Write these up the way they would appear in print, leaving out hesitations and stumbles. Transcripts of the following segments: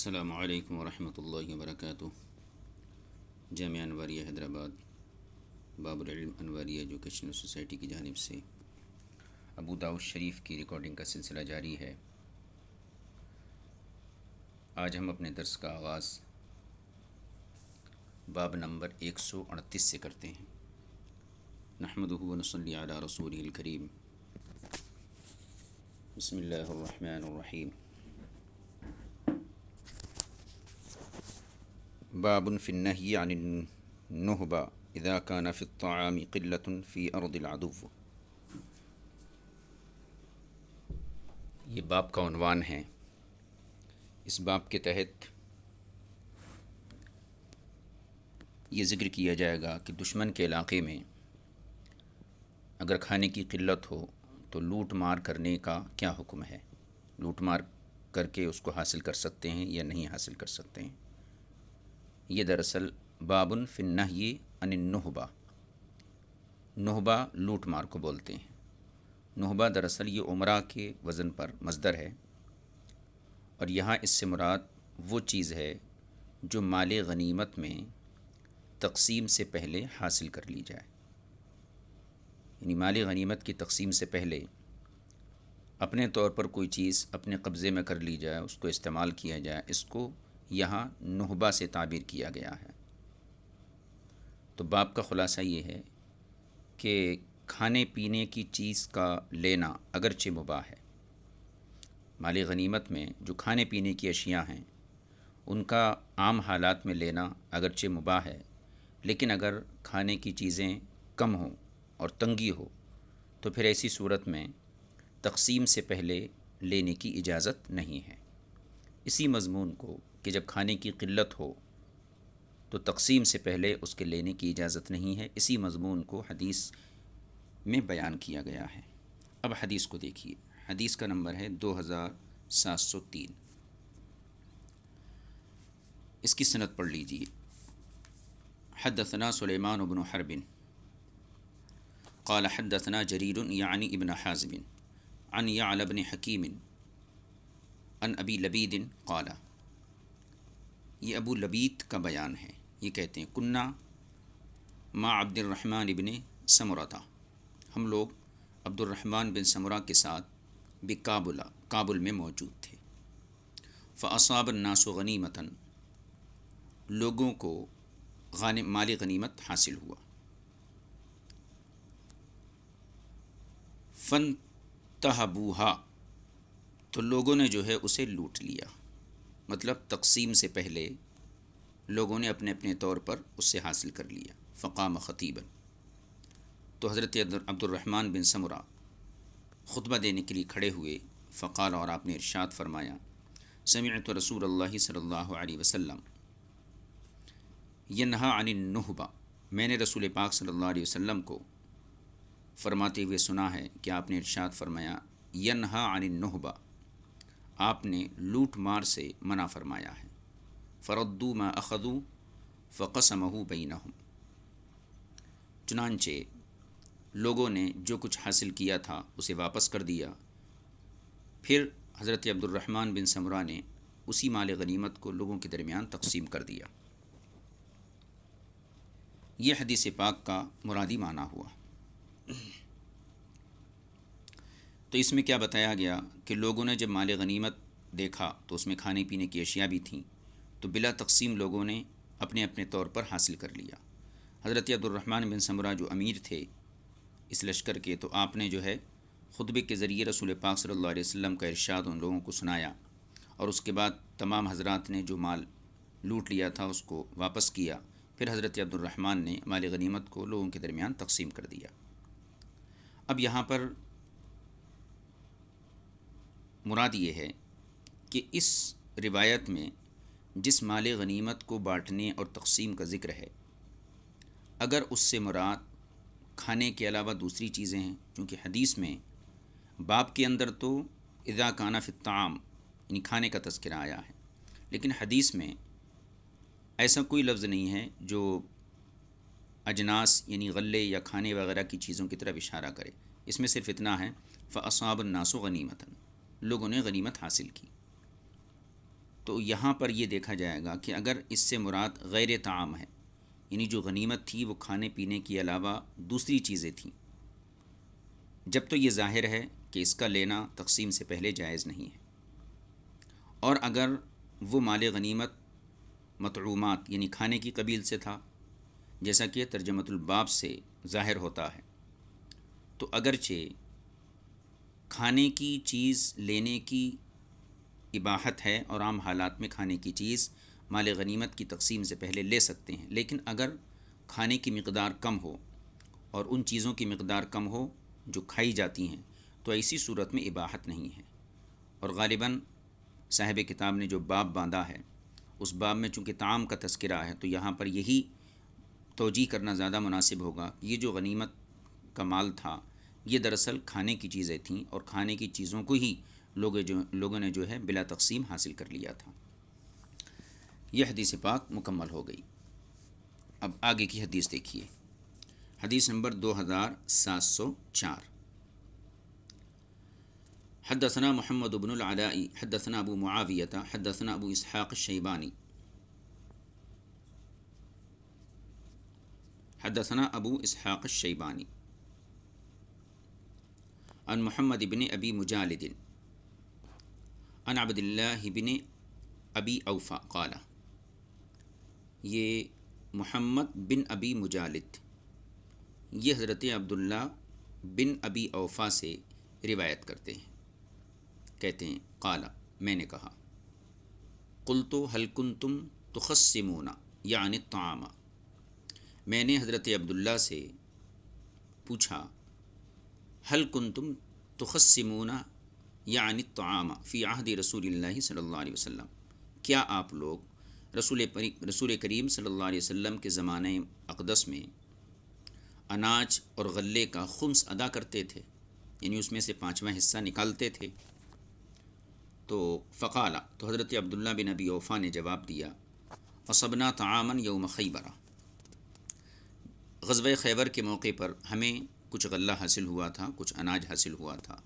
السلام علیکم ورحمۃ اللہ وبرکاتہ۔ جامعہ انواریہ حیدرآباد باب العلم انواریہ ایجوکیشنل سوسائٹی کی جانب سے ابو داؤد شریف کی ریکارڈنگ کا سلسلہ جاری ہے۔ آج ہم اپنے درس کا آغاز باب نمبر 138 سے کرتے ہیں۔ نحمدہ ونصلی علی رسولہ الکریم۔ بسم اللہ الرحمن الرحیم۔ باب فی النہی عن النہبہ اذا کان فی الطعام قلۃ فی ارض العدو۔ یہ باب کا عنوان ہے۔ اس باب کے تحت یہ ذکر کیا جائے گا کہ دشمن کے علاقے میں اگر کھانے کی قلت ہو تو لوٹ مار کرنے کا کیا حکم ہے، لوٹ مار کر کے اس کو حاصل کر سکتے ہیں یا نہیں حاصل کر سکتے ہیں۔ یہ دراصل باب فی النہی عن النہبہ، نہبہ لوٹ مار کو بولتے ہیں۔ نہبہ دراصل یہ عمرہ کے وزن پر مصدر ہے، اور یہاں اس سے مراد وہ چیز ہے جو مال غنیمت میں تقسیم سے پہلے حاصل کر لی جائے، یعنی مال غنیمت کی تقسیم سے پہلے اپنے طور پر کوئی چیز اپنے قبضے میں کر لی جائے، اس کو استعمال کیا جائے، اس کو یہاں نہبہ سے تعبیر کیا گیا ہے۔ تو باب کا خلاصہ یہ ہے کہ کھانے پینے کی چیز کا لینا اگرچہ مباح ہے، مال غنیمت میں جو کھانے پینے کی اشیاء ہیں ان کا عام حالات میں لینا اگرچہ مباح ہے، لیکن اگر کھانے کی چیزیں کم ہوں اور تنگی ہو تو پھر ایسی صورت میں تقسیم سے پہلے لینے کی اجازت نہیں ہے۔ اسی مضمون کو کہ جب کھانے کی قلت ہو تو تقسیم سے پہلے اس کے لینے کی اجازت نہیں ہے، اسی مضمون کو حدیث میں بیان کیا گیا ہے۔ اب حدیث کو دیکھیے۔ حدیث کا نمبر ہے 2703۔ اس کی سند پڑھ لیجیے۔ حدثنا سلیمان بن حرب قال حدثنا جریر یعنی ابن حازم عن یعلی بن حکیم عن ابی لبید قال۔ یہ ابو لبید کا بیان ہے۔ یہ کہتے ہیں کننا مع عبد الرحمن بن سمرہ، ہم لوگ عبد الرحمن بن سمرہ کے ساتھ بکابل، کابل میں موجود تھے۔ فاصاب الناس غنیمۃ، لوگوں کو مال غنیمت حاصل ہوا۔ فانتہبوہا، تو لوگوں نے جو ہے اسے لوٹ لیا، مطلب تقسیم سے پہلے لوگوں نے اپنے اپنے طور پر اس سے حاصل کر لیا۔ فقام خطیبا، تو حضرت عبد الرحمن بن سمرہ خطبہ دینے کے لیے کھڑے ہوئے۔ فقال، اور آپ نے ارشاد فرمایا، سمعت رسول اللہ صلی اللہ علیہ وسلم ینہا عن النہبہ، میں نے رسول پاک صلی اللہ علیہ وسلم کو فرماتے ہوئے سنا ہے کہ آپ نے ارشاد فرمایا، ینہا عن النہبہ، آپ نے لوٹ مار سے منع فرمایا ہے۔ فردوا ما اخذوا فقسمہ بینہم، چنانچہ لوگوں نے جو کچھ حاصل کیا تھا اسے واپس کر دیا۔ پھر حضرت عبد الرحمن بن سمرہ نے اسی مال غنیمت کو لوگوں کے درمیان تقسیم کر دیا۔ یہ حدیث پاک کا مرادی معنی ہوا۔ تو اس میں کیا بتایا گیا کہ لوگوں نے جب مال غنیمت دیکھا تو اس میں کھانے پینے کی اشیاء بھی تھیں، تو بلا تقسیم لوگوں نے اپنے اپنے طور پر حاصل کر لیا۔ حضرت عبد الرحمن بن سمرہ جو امیر تھے اس لشکر کے، تو آپ نے جو ہے خطبے کے ذریعے رسول پاک صلی اللہ علیہ وسلم کا ارشاد ان لوگوں کو سنایا، اور اس کے بعد تمام حضرات نے جو مال لوٹ لیا تھا اس کو واپس کیا۔ پھر حضرت عبد الرحمن نے مال غنیمت کو لوگوں کے درمیان تقسیم کر دیا۔ اب یہاں پر مراد یہ ہے کہ اس روایت میں جس مال غنیمت کو بانٹنے اور تقسیم کا ذکر ہے، اگر اس سے مراد کھانے کے علاوہ دوسری چیزیں ہیں، کیونکہ حدیث میں باب کے اندر تو اذا کان فی الطعام یعنی کھانے کا تذکرہ آیا ہے، لیکن حدیث میں ایسا کوئی لفظ نہیں ہے جو اجناس یعنی غلے یا کھانے وغیرہ کی چیزوں کی طرف اشارہ کرے۔ اس میں صرف اتنا ہے فاصاب الناس غنیمۃ، لوگوں نے غنیمت حاصل کی۔ تو یہاں پر یہ دیکھا جائے گا کہ اگر اس سے مراد غیر طعام ہے، یعنی جو غنیمت تھی وہ کھانے پینے کے علاوہ دوسری چیزیں تھیں، جب تو یہ ظاہر ہے کہ اس کا لینا تقسیم سے پہلے جائز نہیں ہے، اور اگر وہ مال غنیمت مطعومات یعنی کھانے کی قبیل سے تھا، جیسا کہ ترجمۃ الباب سے ظاہر ہوتا ہے، تو اگرچہ کھانے کی چیز لینے کی اباحت ہے اور عام حالات میں کھانے کی چیز مال غنیمت کی تقسیم سے پہلے لے سکتے ہیں، لیکن اگر کھانے کی مقدار کم ہو اور ان چیزوں کی مقدار کم ہو جو کھائی جاتی ہیں تو ایسی صورت میں اباحت نہیں ہے۔ اور غالباً صاحب کتاب نے جو باب باندھا ہے اس باب میں چونکہ طعام کا تذکرہ ہے تو یہاں پر یہی توجیہ کرنا زیادہ مناسب ہوگا کہ یہ جو غنیمت کا مال تھا یہ دراصل کھانے کی چیزیں تھیں، اور کھانے کی چیزوں کو ہی لوگوں نے جو ہے بلا تقسیم حاصل کر لیا تھا۔ یہ حدیث پاک مکمل ہو گئی۔ اب آگے کی حدیث دیکھیے، حدیث نمبر 2704۔ حدثنا محمد بن العلاء حدثنا ابو معاویہ حدثنا ابو اسحاق الشیبانی حدثنا ابو اسحاق الشیبانی عن محمد بن ابی مجالد عن عبد اللہ بن ابی اوفا قال، یہ محمد بن ابی مجالد یہ حضرت عبداللہ بن ابی اوفا سے روایت کرتے ہیں، کہتے ہیں قال میں نے کہا، قلت هل کنتم تخصمون یعنی الطعام، میں نے حضرت عبداللہ سے پوچھا هل کنتم تخصمون یعنی الطعام فی عہد رسول اللہ صلی اللہ علیہ وسلم، کیا آپ لوگ رسول کریم صلی اللہ علیہ وسلم کے زمانۂ اقدس میں اناج اور غلے کا خمس ادا کرتے تھے، یعنی اس میں سے پانچواں حصہ نکالتے تھے؟ تو فقال، تو حضرت عبداللہ بن ابی اوفا نے جواب دیا، اصبنا طعاما یوم خیبر، غزوہ خیبر کے موقع پر ہمیں کچھ غلہ حاصل ہوا تھا، کچھ اناج حاصل ہوا تھا۔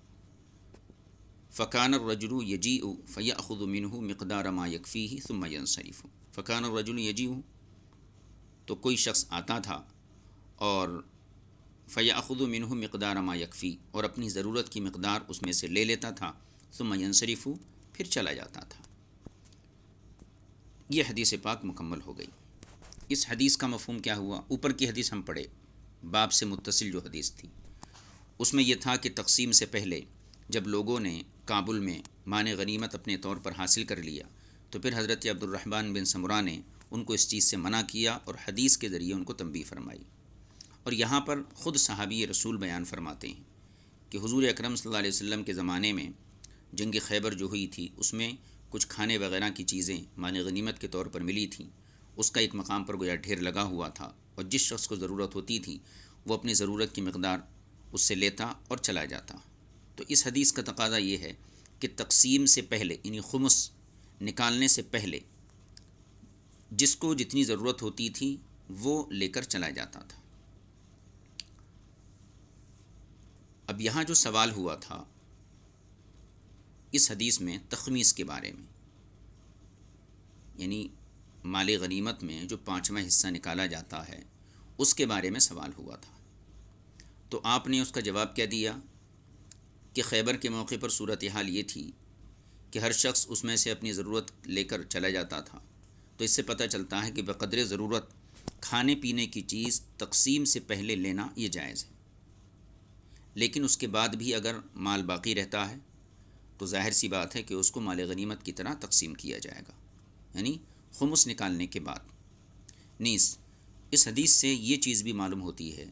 فکان الرجل یجیء فیأخذ منہ مقدار ما یکفیہ ثم ینصرف، فکان الرجل یجیء، تو کوئی شخص آتا تھا اور فیأخذ منہ مقدار ما یکفی، اور اپنی ضرورت کی مقدار اس میں سے لے لیتا تھا، ثم ینصرف، پھر چلا جاتا تھا۔ یہ حدیث پاک مکمل ہو گئی۔ اس حدیث کا مفہوم کیا ہوا؟ اوپر کی حدیث ہم پڑھے، باب سے متصل جو حدیث تھی اس میں یہ تھا کہ تقسیم سے پہلے جب لوگوں نے کابل میں مان غنیمت اپنے طور پر حاصل کر لیا تو پھر حضرت عبد الرحمن بن سمرہ نے ان کو اس چیز سے منع کیا اور حدیث کے ذریعے ان کو تنبیہ فرمائی۔ اور یہاں پر خود صحابی رسول بیان فرماتے ہیں کہ حضور اکرم صلی اللہ علیہ وسلم کے زمانے میں جنگ خیبر جو ہوئی تھی اس میں کچھ کھانے وغیرہ کی چیزیں مان غنیمت کے طور پر ملی تھیں، اس کا ایک مقام پر گویا ڈھیر لگا ہوا تھا، اور جس شخص کو ضرورت ہوتی تھی وہ اپنی ضرورت کی مقدار اس سے لیتا اور چلا جاتا۔ تو اس حدیث کا تقاضا یہ ہے کہ تقسیم سے پہلے یعنی خمس نکالنے سے پہلے جس کو جتنی ضرورت ہوتی تھی وہ لے کر چلا جاتا تھا۔ اب یہاں جو سوال ہوا تھا اس حدیث میں تخمیس کے بارے میں، یعنی مال غنیمت میں جو پانچواں حصہ نکالا جاتا ہے اس کے بارے میں سوال ہوا تھا، تو آپ نے اس کا جواب کیا دیا کہ خیبر کے موقع پر صورتحال یہ تھی کہ ہر شخص اس میں سے اپنی ضرورت لے کر چلا جاتا تھا، تو اس سے پتہ چلتا ہے کہ بقدر ضرورت کھانے پینے کی چیز تقسیم سے پہلے لینا یہ جائز ہے، لیکن اس کے بعد بھی اگر مال باقی رہتا ہے تو ظاہر سی بات ہے کہ اس کو مال غنیمت کی طرح تقسیم کیا جائے گا، یعنی خمس نکالنے کے بعد۔ نیز اس حدیث سے یہ چیز بھی معلوم ہوتی ہے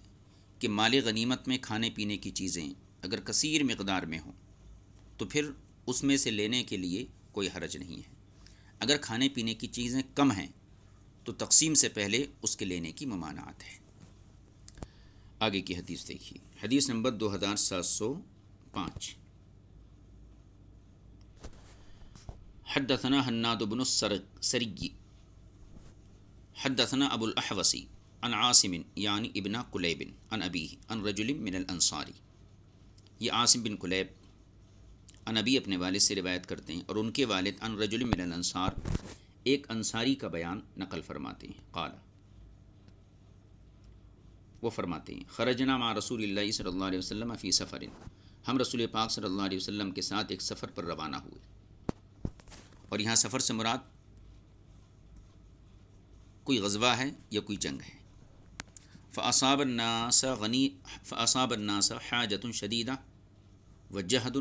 کہ مال غنیمت میں کھانے پینے کی چیزیں اگر کثیر مقدار میں ہوں تو پھر اس میں سے لینے کے لیے کوئی حرج نہیں ہے، اگر کھانے پینے کی چیزیں کم ہیں تو تقسیم سے پہلے اس کے لینے کی ممانعت ہے۔ آگے کی حدیث دیکھیے، حدیث نمبر 2705۔ حدثنا حناد بن السری حدثنا ابو الاحوص عن عاصم یعنی ابن قلیب عن ابیہ عن رجل من الانصار، یہ عاصم بن قلیب نبی اپنے والد سے روایت کرتے ہیں اور ان کے والد ان رجل من الانصار ایک انصاری کا بیان نقل فرماتے ہیں. قال، وہ فرماتے ہیں خرجنا مع رسول اللہ صلی اللہ علیہ وسلم فی سفر، ہم رسول پاک صلی اللہ علیہ وسلم کے ساتھ ایک سفر پر روانہ ہوئے. اور یہاں سفر سے مراد کوئی غزوہ ہے یا کوئی جنگ ہے. فاصاب الناس حاجۃ شدیدہ وجہد،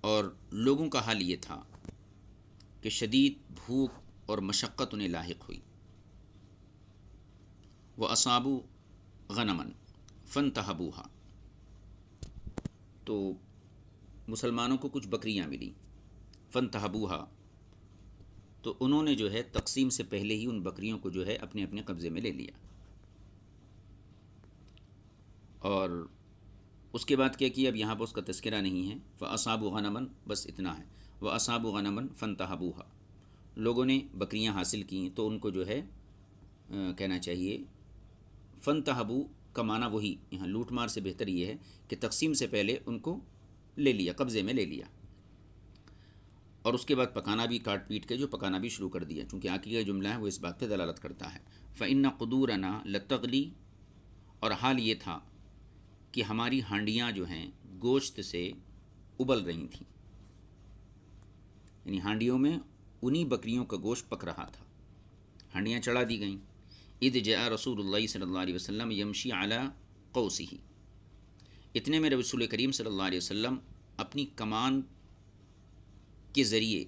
اور لوگوں کا حال یہ تھا کہ شدید بھوک اور مشقت انہیں لاحق ہوئی. وَأَصَابُوا غَنَمًا فَانْتَهَبُوهَا، تو مسلمانوں کو کچھ بکریاں ملی. فَانْتَهَبُوهَا، تو انہوں نے جو ہے تقسیم سے پہلے ہی ان بکریوں کو جو ہے اپنے اپنے قبضے میں لے لیا. اور اس کے بعد کیا کیا، اب یہاں پر اس کا تذکرہ نہیں ہے. فَأَصَابُوا غَنَمًا، بس اتنا ہے. وَأَصَابُوا غَنَمًا فَانْتَهَبُوهَا، لوگوں نے بکریاں حاصل کیں تو ان کو جو ہے کہنا چاہیے فَانْتَهَبُوا کا معنی وہی، یہاں لوٹ مار سے بہتر یہ ہے کہ تقسیم سے پہلے ان کو لے لیا، قبضے میں لے لیا. اور اس کے بعد پکانا بھی، کاٹ پیٹ کے جو پکانا بھی شروع کر دیا، چونکہ آگے کا جملہ ہے وہ اس بات پہ دلالت کرتا ہے. فَإِنَّ قُدُورَنَا لَتَغْلِي، اور حال یہ تھا کہ ہماری ہانڈیاں جو ہیں گوشت سے ابل رہی تھیں، یعنی ہانڈیوں میں انہی بکریوں کا گوشت پک رہا تھا، ہانڈیاں چڑھا دی گئیں. اذ جاء رسول اللہ صلی اللہ علیہ وسلم یمشی علی قوسہ، اتنے میں رسول کریم صلی اللہ علیہ وسلم اپنی کمان کے ذریعے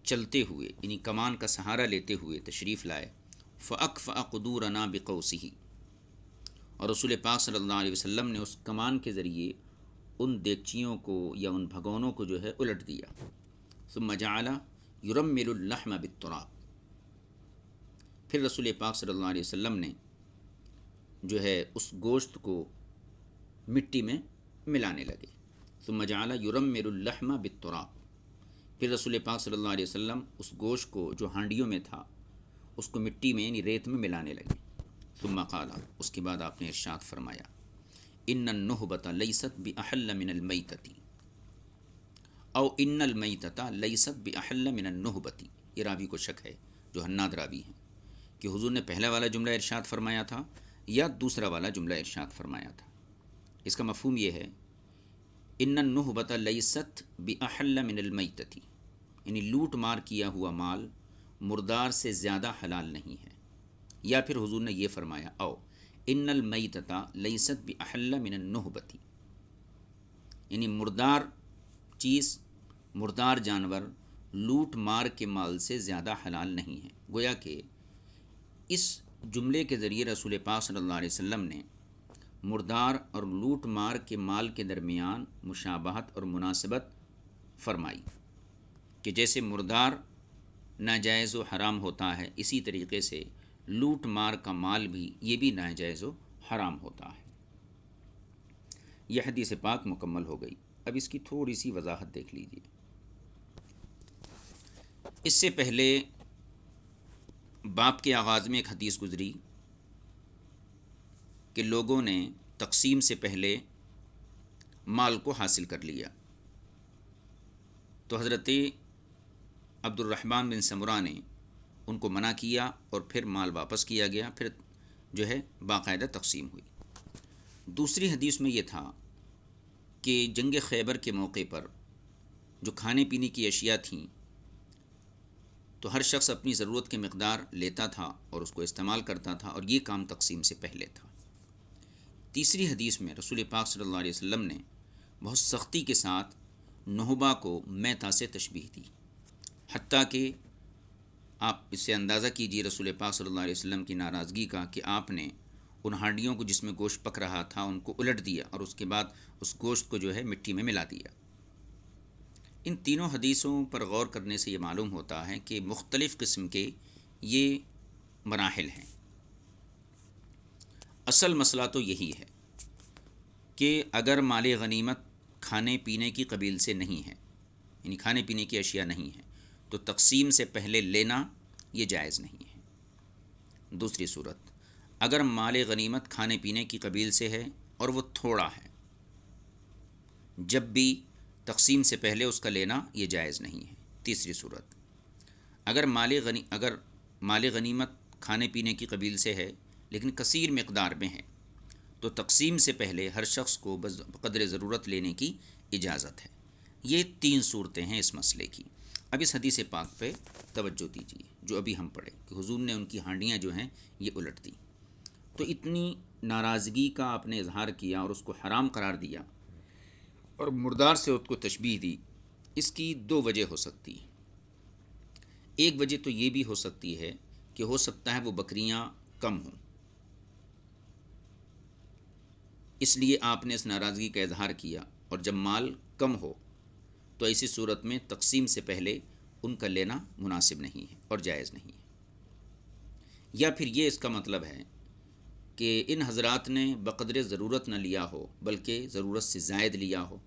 چلتے ہوئے، یعنی کمان کا سہارا لیتے ہوئے تشریف لائے. فَأَكْفَأَ قُدُورَنَا بِقَوْسِهِ، اور رسول پاک صلی اللہ علیہ وسلم نے اس کمان کے ذریعے ان دیگچیوں کو یا ان بھگونوں کو جو ہے الٹ دیا. ثم جعل يرمل اللحم بالتراب، پھر رسول پاک صلی اللہ علیہ وسلم نے جو ہے اس گوشت کو مٹی میں ملانے لگے. ثم جعل يرمل اللحم بالتراب، پھر رسول پاک صلی اللہ علیہ وسلم اس گوشت کو جو ہانڈیوں میں تھا اس کو مٹی میں یعنی ریت میں ملانے لگے. ثم قال، اس کے بعد آپ نے ارشاد فرمایا ان النہبۃ لیست باحل من المیتۃ، او ان المیتۃ لیست باحل من النہبۃ. یہ راوی کو شک ہے جو حناد راوی ہیں کہ حضور نے پہلا والا جملہ ارشاد فرمایا تھا یا دوسرا والا جملہ ارشاد فرمایا تھا. اس کا مفہوم یہ ہے ان النہبۃ لیست باحل من المیتۃ، یعنی لوٹ مار کیا ہوا مال مردار سے زیادہ حلال نہیں ہے. یا پھر حضور نے یہ فرمایا او ان المیتۃ لیست باحل من النہبۃ، یعنی مردار چیز، مردار جانور لوٹ مار کے مال سے زیادہ حلال نہیں ہے. گویا کہ اس جملے کے ذریعے رسول پاک صلی اللہ علیہ وسلم نے مردار اور لوٹ مار کے مال کے درمیان مشابہت اور مناسبت فرمائی کہ جیسے مردار ناجائز و حرام ہوتا ہے، اسی طریقے سے لوٹ مار کا مال بھی یہ بھی ناجائز و حرام ہوتا ہے. یہ حدیث پاک مکمل ہو گئی. اب اس کی تھوڑی سی وضاحت دیکھ لیجیے. اس سے پہلے باب کے آغاز میں ایک حدیث گزری کہ لوگوں نے تقسیم سے پہلے مال کو حاصل کر لیا، تو حضرت عبد الرحمن بن سمرہ نے ان کو منع کیا اور پھر مال واپس کیا گیا، پھر جو ہے باقاعدہ تقسیم ہوئی. دوسری حدیث میں یہ تھا کہ جنگ خیبر کے موقع پر جو کھانے پینے کی اشیاء تھیں تو ہر شخص اپنی ضرورت کی مقدار لیتا تھا اور اس کو استعمال کرتا تھا، اور یہ کام تقسیم سے پہلے تھا. تیسری حدیث میں رسول پاک صلی اللہ علیہ وسلم نے بہت سختی کے ساتھ نہبہ کو میتہ سے تشبیہ دی، حتیٰ کہ آپ اس سے اندازہ کیجئے رسول پاک صلی اللہ علیہ وسلم کی ناراضگی کا کہ آپ نے ان ہانڈیوں کو جس میں گوشت پک رہا تھا ان کو الٹ دیا اور اس کے بعد اس گوشت کو جو ہے مٹی میں ملا دیا. ان تینوں حدیثوں پر غور کرنے سے یہ معلوم ہوتا ہے کہ مختلف قسم کے یہ مراحل ہیں. اصل مسئلہ تو یہی ہے کہ اگر مال غنیمت کھانے پینے کی قبیل سے نہیں ہے، یعنی کھانے پینے کی اشیاء نہیں ہے، تو تقسیم سے پہلے لینا یہ جائز نہیں ہے. دوسری صورت، اگر مال غنیمت کھانے پینے کی قبیل سے ہے اور وہ تھوڑا ہے، جب بھی تقسیم سے پہلے اس کا لینا یہ جائز نہیں ہے۔ تیسری صورت، اگر مال غنیمت کھانے پینے کی قبیل سے ہے لیکن کثیر مقدار میں ہے تو تقسیم سے پہلے ہر شخص کو بقدر ضرورت لینے کی اجازت ہے۔ یہ 3 صورتیں ہیں اس مسئلے کی۔ اب اس حدیث پاک پہ توجہ دیجیے جو ابھی ہم پڑھے کہ حضور نے ان کی ہانڈیاں جو ہیں یہ الٹ دی، تو اتنی ناراضگی کا آپ نے اظہار کیا اور اس کو حرام قرار دیا اور مردار سے اس کو تشبیہ دی۔ اس کی 2 وجہ ہو سکتی ہیں۔ ایک وجہ تو یہ بھی ہو سکتی ہے کہ ہو سکتا ہے وہ بکریاں کم ہوں، اس لیے آپ نے اس ناراضگی کا اظہار کیا، اور جب مال کم ہو تو ایسی صورت میں تقسیم سے پہلے ان کا لینا مناسب نہیں ہے اور جائز نہیں ہے۔ یا پھر یہ اس کا مطلب ہے کہ ان حضرات نے بقدر ضرورت نہ لیا ہو بلکہ ضرورت سے زائد لیا ہو،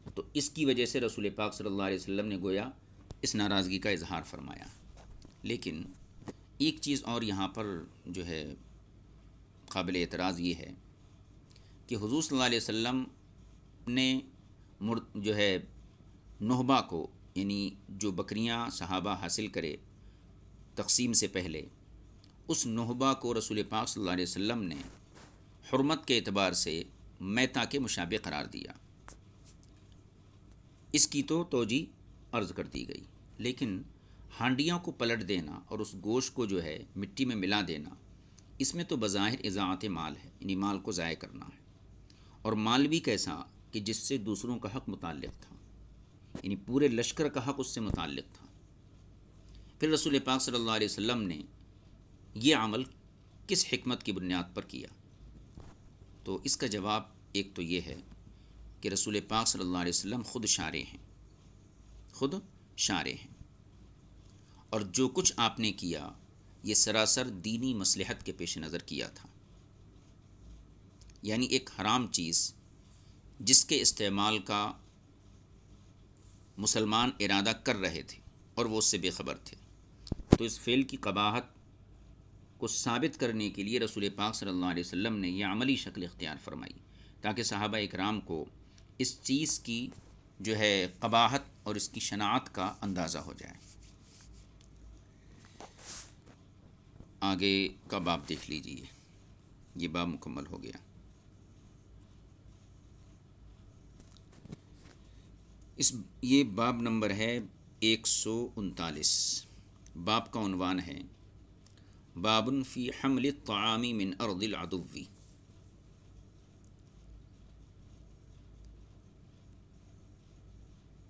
تو اس کی وجہ سے رسول پاک صلی اللہ علیہ وسلم نے گویا اس ناراضگی کا اظہار فرمایا۔ لیکن ایک چیز اور یہاں پر جو ہے قابل اعتراض یہ ہے کہ حضور صلی اللہ علیہ وسلم نے جو ہے نہبہ کو، یعنی جو بکریاں صحابہ حاصل کرے تقسیم سے پہلے، اس نہبہ کو رسول پاک صلی اللہ علیہ وسلم نے حرمت کے اعتبار سے میتہ کے مشابہ قرار دیا۔ اس کی تو توجیہ عرض کر دی گئی، لیکن ہانڈیوں کو پلٹ دینا اور اس گوشت کو جو ہے مٹی میں ملا دینا، اس میں تو بظاہر اضاعت مال ہے، یعنی مال کو ضائع کرنا ہے، اور مال بھی کیسا کہ جس سے دوسروں کا حق متعلق تھا، یعنی پورے لشکر کا حق اس سے متعلق تھا۔ پھر رسول پاک صلی اللہ علیہ وسلم نے یہ عمل کس حکمت کی بنیاد پر کیا؟ تو اس کا جواب ایک تو یہ ہے کہ رسول پاک صلی اللہ علیہ وسلم خود شارع ہیں، اور جو کچھ آپ نے کیا یہ سراسر دینی مصلحت کے پیش نظر کیا تھا، یعنی ایک حرام چیز جس کے استعمال کا مسلمان ارادہ کر رہے تھے اور وہ اس سے بے خبر تھے، تو اس فعل کی قباحت کو ثابت کرنے کے لیے رسول پاک صلی اللہ علیہ وسلم نے یہ عملی شکل اختیار فرمائی تاکہ صحابہ اکرام کو اس چیز کی جو ہے قباحت اور اس کی شناعت کا اندازہ ہو جائے۔ آگے کا باب دیکھ لیجئے، یہ باب مکمل ہو گیا۔ یہ باب نمبر ہے 139۔ باب کا عنوان ہے باب فی حمل الطعام من ارض العدو۔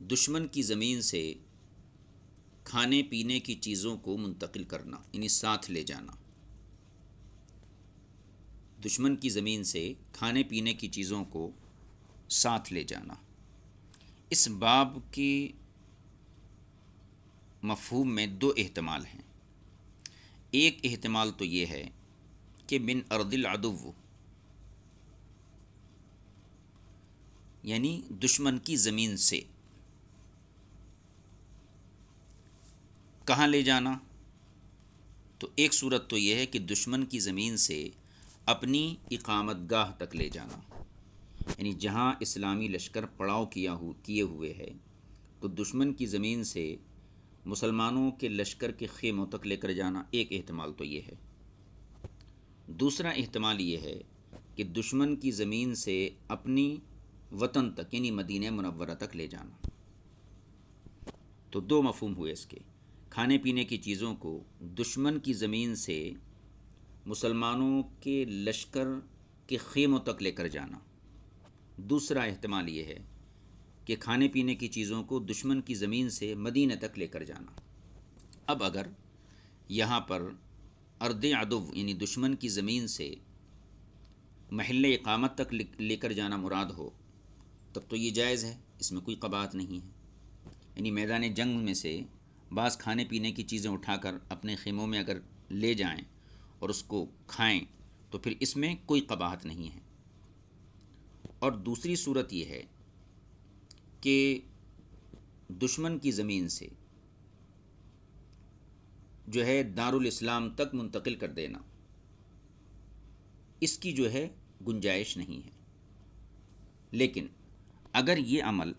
دشمن کی زمین سے کھانے پینے کی چیزوں کو منتقل کرنا، یعنی ساتھ لے جانا۔ دشمن کی زمین سے کھانے پینے کی چیزوں کو ساتھ لے جانا۔ اس باب کی مفہوم میں 2 احتمال ہیں۔ ایک احتمال تو یہ ہے کہ من ارض العدو، یعنی دشمن کی زمین سے کہاں لے جانا؟ تو ایک صورت تو یہ ہے کہ دشمن کی زمین سے اپنی اقامت گاہ تک لے جانا، یعنی جہاں اسلامی لشکر پڑاؤ کیے ہوئے ہے، تو دشمن کی زمین سے مسلمانوں کے لشکر کے خیموں تک لے کر جانا، ایک احتمال تو یہ ہے۔ دوسرا احتمال یہ ہے کہ دشمن کی زمین سے اپنی وطن تک، یعنی مدینہ منورہ تک لے جانا۔ تو 2 مفہوم ہوئے اس کے، کھانے پینے کی چیزوں کو دشمن کی زمین سے مسلمانوں کے لشکر کے خیموں تک لے کر جانا۔ دوسرا احتمال یہ ہے کہ کھانے پینے کی چیزوں کو دشمن کی زمین سے مدینہ تک لے کر جانا۔ اب اگر یہاں پر ارض عدو یعنی دشمن کی زمین سے محل اقامت تک لے کر جانا مراد ہو تب تو یہ جائز ہے، اس میں کوئی قباحت نہیں ہے، یعنی میدان جنگ میں سے بعض کھانے پینے کی چیزیں اٹھا کر اپنے خیموں میں اگر لے جائیں اور اس کو کھائیں تو پھر اس میں کوئی قباحت نہیں ہے۔ اور دوسری صورت یہ ہے کہ دشمن کی زمین سے جو ہے دارالاسلام تک منتقل کر دینا، اس کی جو ہے گنجائش نہیں ہے۔ لیکن اگر یہ عمل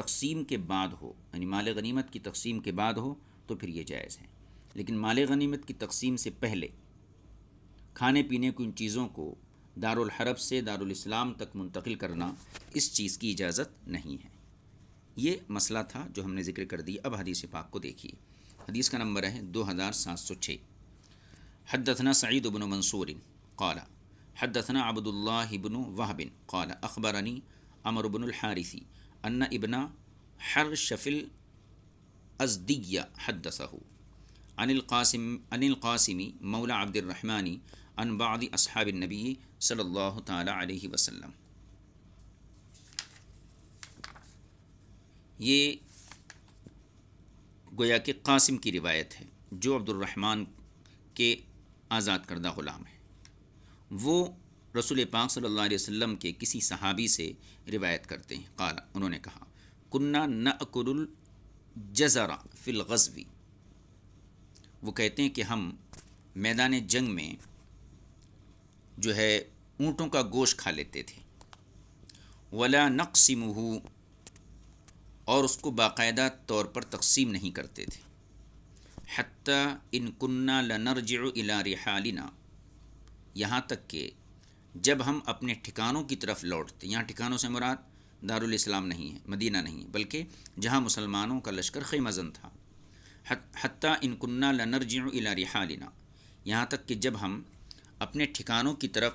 تقسیم کے بعد ہو، یعنی مال غنیمت کی تقسیم کے بعد ہو تو پھر یہ جائز ہے، لیکن مال غنیمت کی تقسیم سے پہلے کھانے پینے کی ان چیزوں کو دارالحرب سے دارالاسلام تک منتقل کرنا، اس چیز کی اجازت نہیں ہے۔ یہ مسئلہ تھا جو ہم نے ذکر کر دیا۔ اب حدیث پاک کو دیکھیے، حدیث کا نمبر ہے 2706۔ حدثنا سعید بن منصور قال حدثنا عبد اللہ بن وہب قال اخبرنی عمرو بن الحارث ان ابن حرشف الازدی حدثہ عن القاسم مولى عبد الرحمن عن بعض اصحاب النبی صلی اللہ تعالی علیہ وسلم۔ یہ گویا کہ قاسم کی روایت ہے جو عبد الرحمن کے آزاد کردہ غلام ہے، وہ رسول پاک صلی اللہ علیہ وسلم کے کسی صحابی سے روایت کرتے ہیں۔ قال، انہوں نے کہا، کننا نأکل الجزر فی الغزو، وہ کہتے ہیں کہ ہم میدان جنگ میں جو ہے اونٹوں کا گوشت کھا لیتے تھے، ولا نقسمہ، اور اس کو باقاعدہ طور پر تقسیم نہیں کرتے تھے، حتی ان کننا لنرجع الی رحالنا، یہاں تک کہ جب ہم اپنے ٹھکانوں کی طرف لوٹتے، یہاں ٹھکانوں سے مراد دارالاسلام نہیں ہے، مدینہ نہیں، بلکہ جہاں مسلمانوں کا لشکر خیمہ زن تھا، حتی ان کننا لنرجع الی رحالنا، یہاں تک کہ جب ہم اپنے ٹھکانوں کی طرف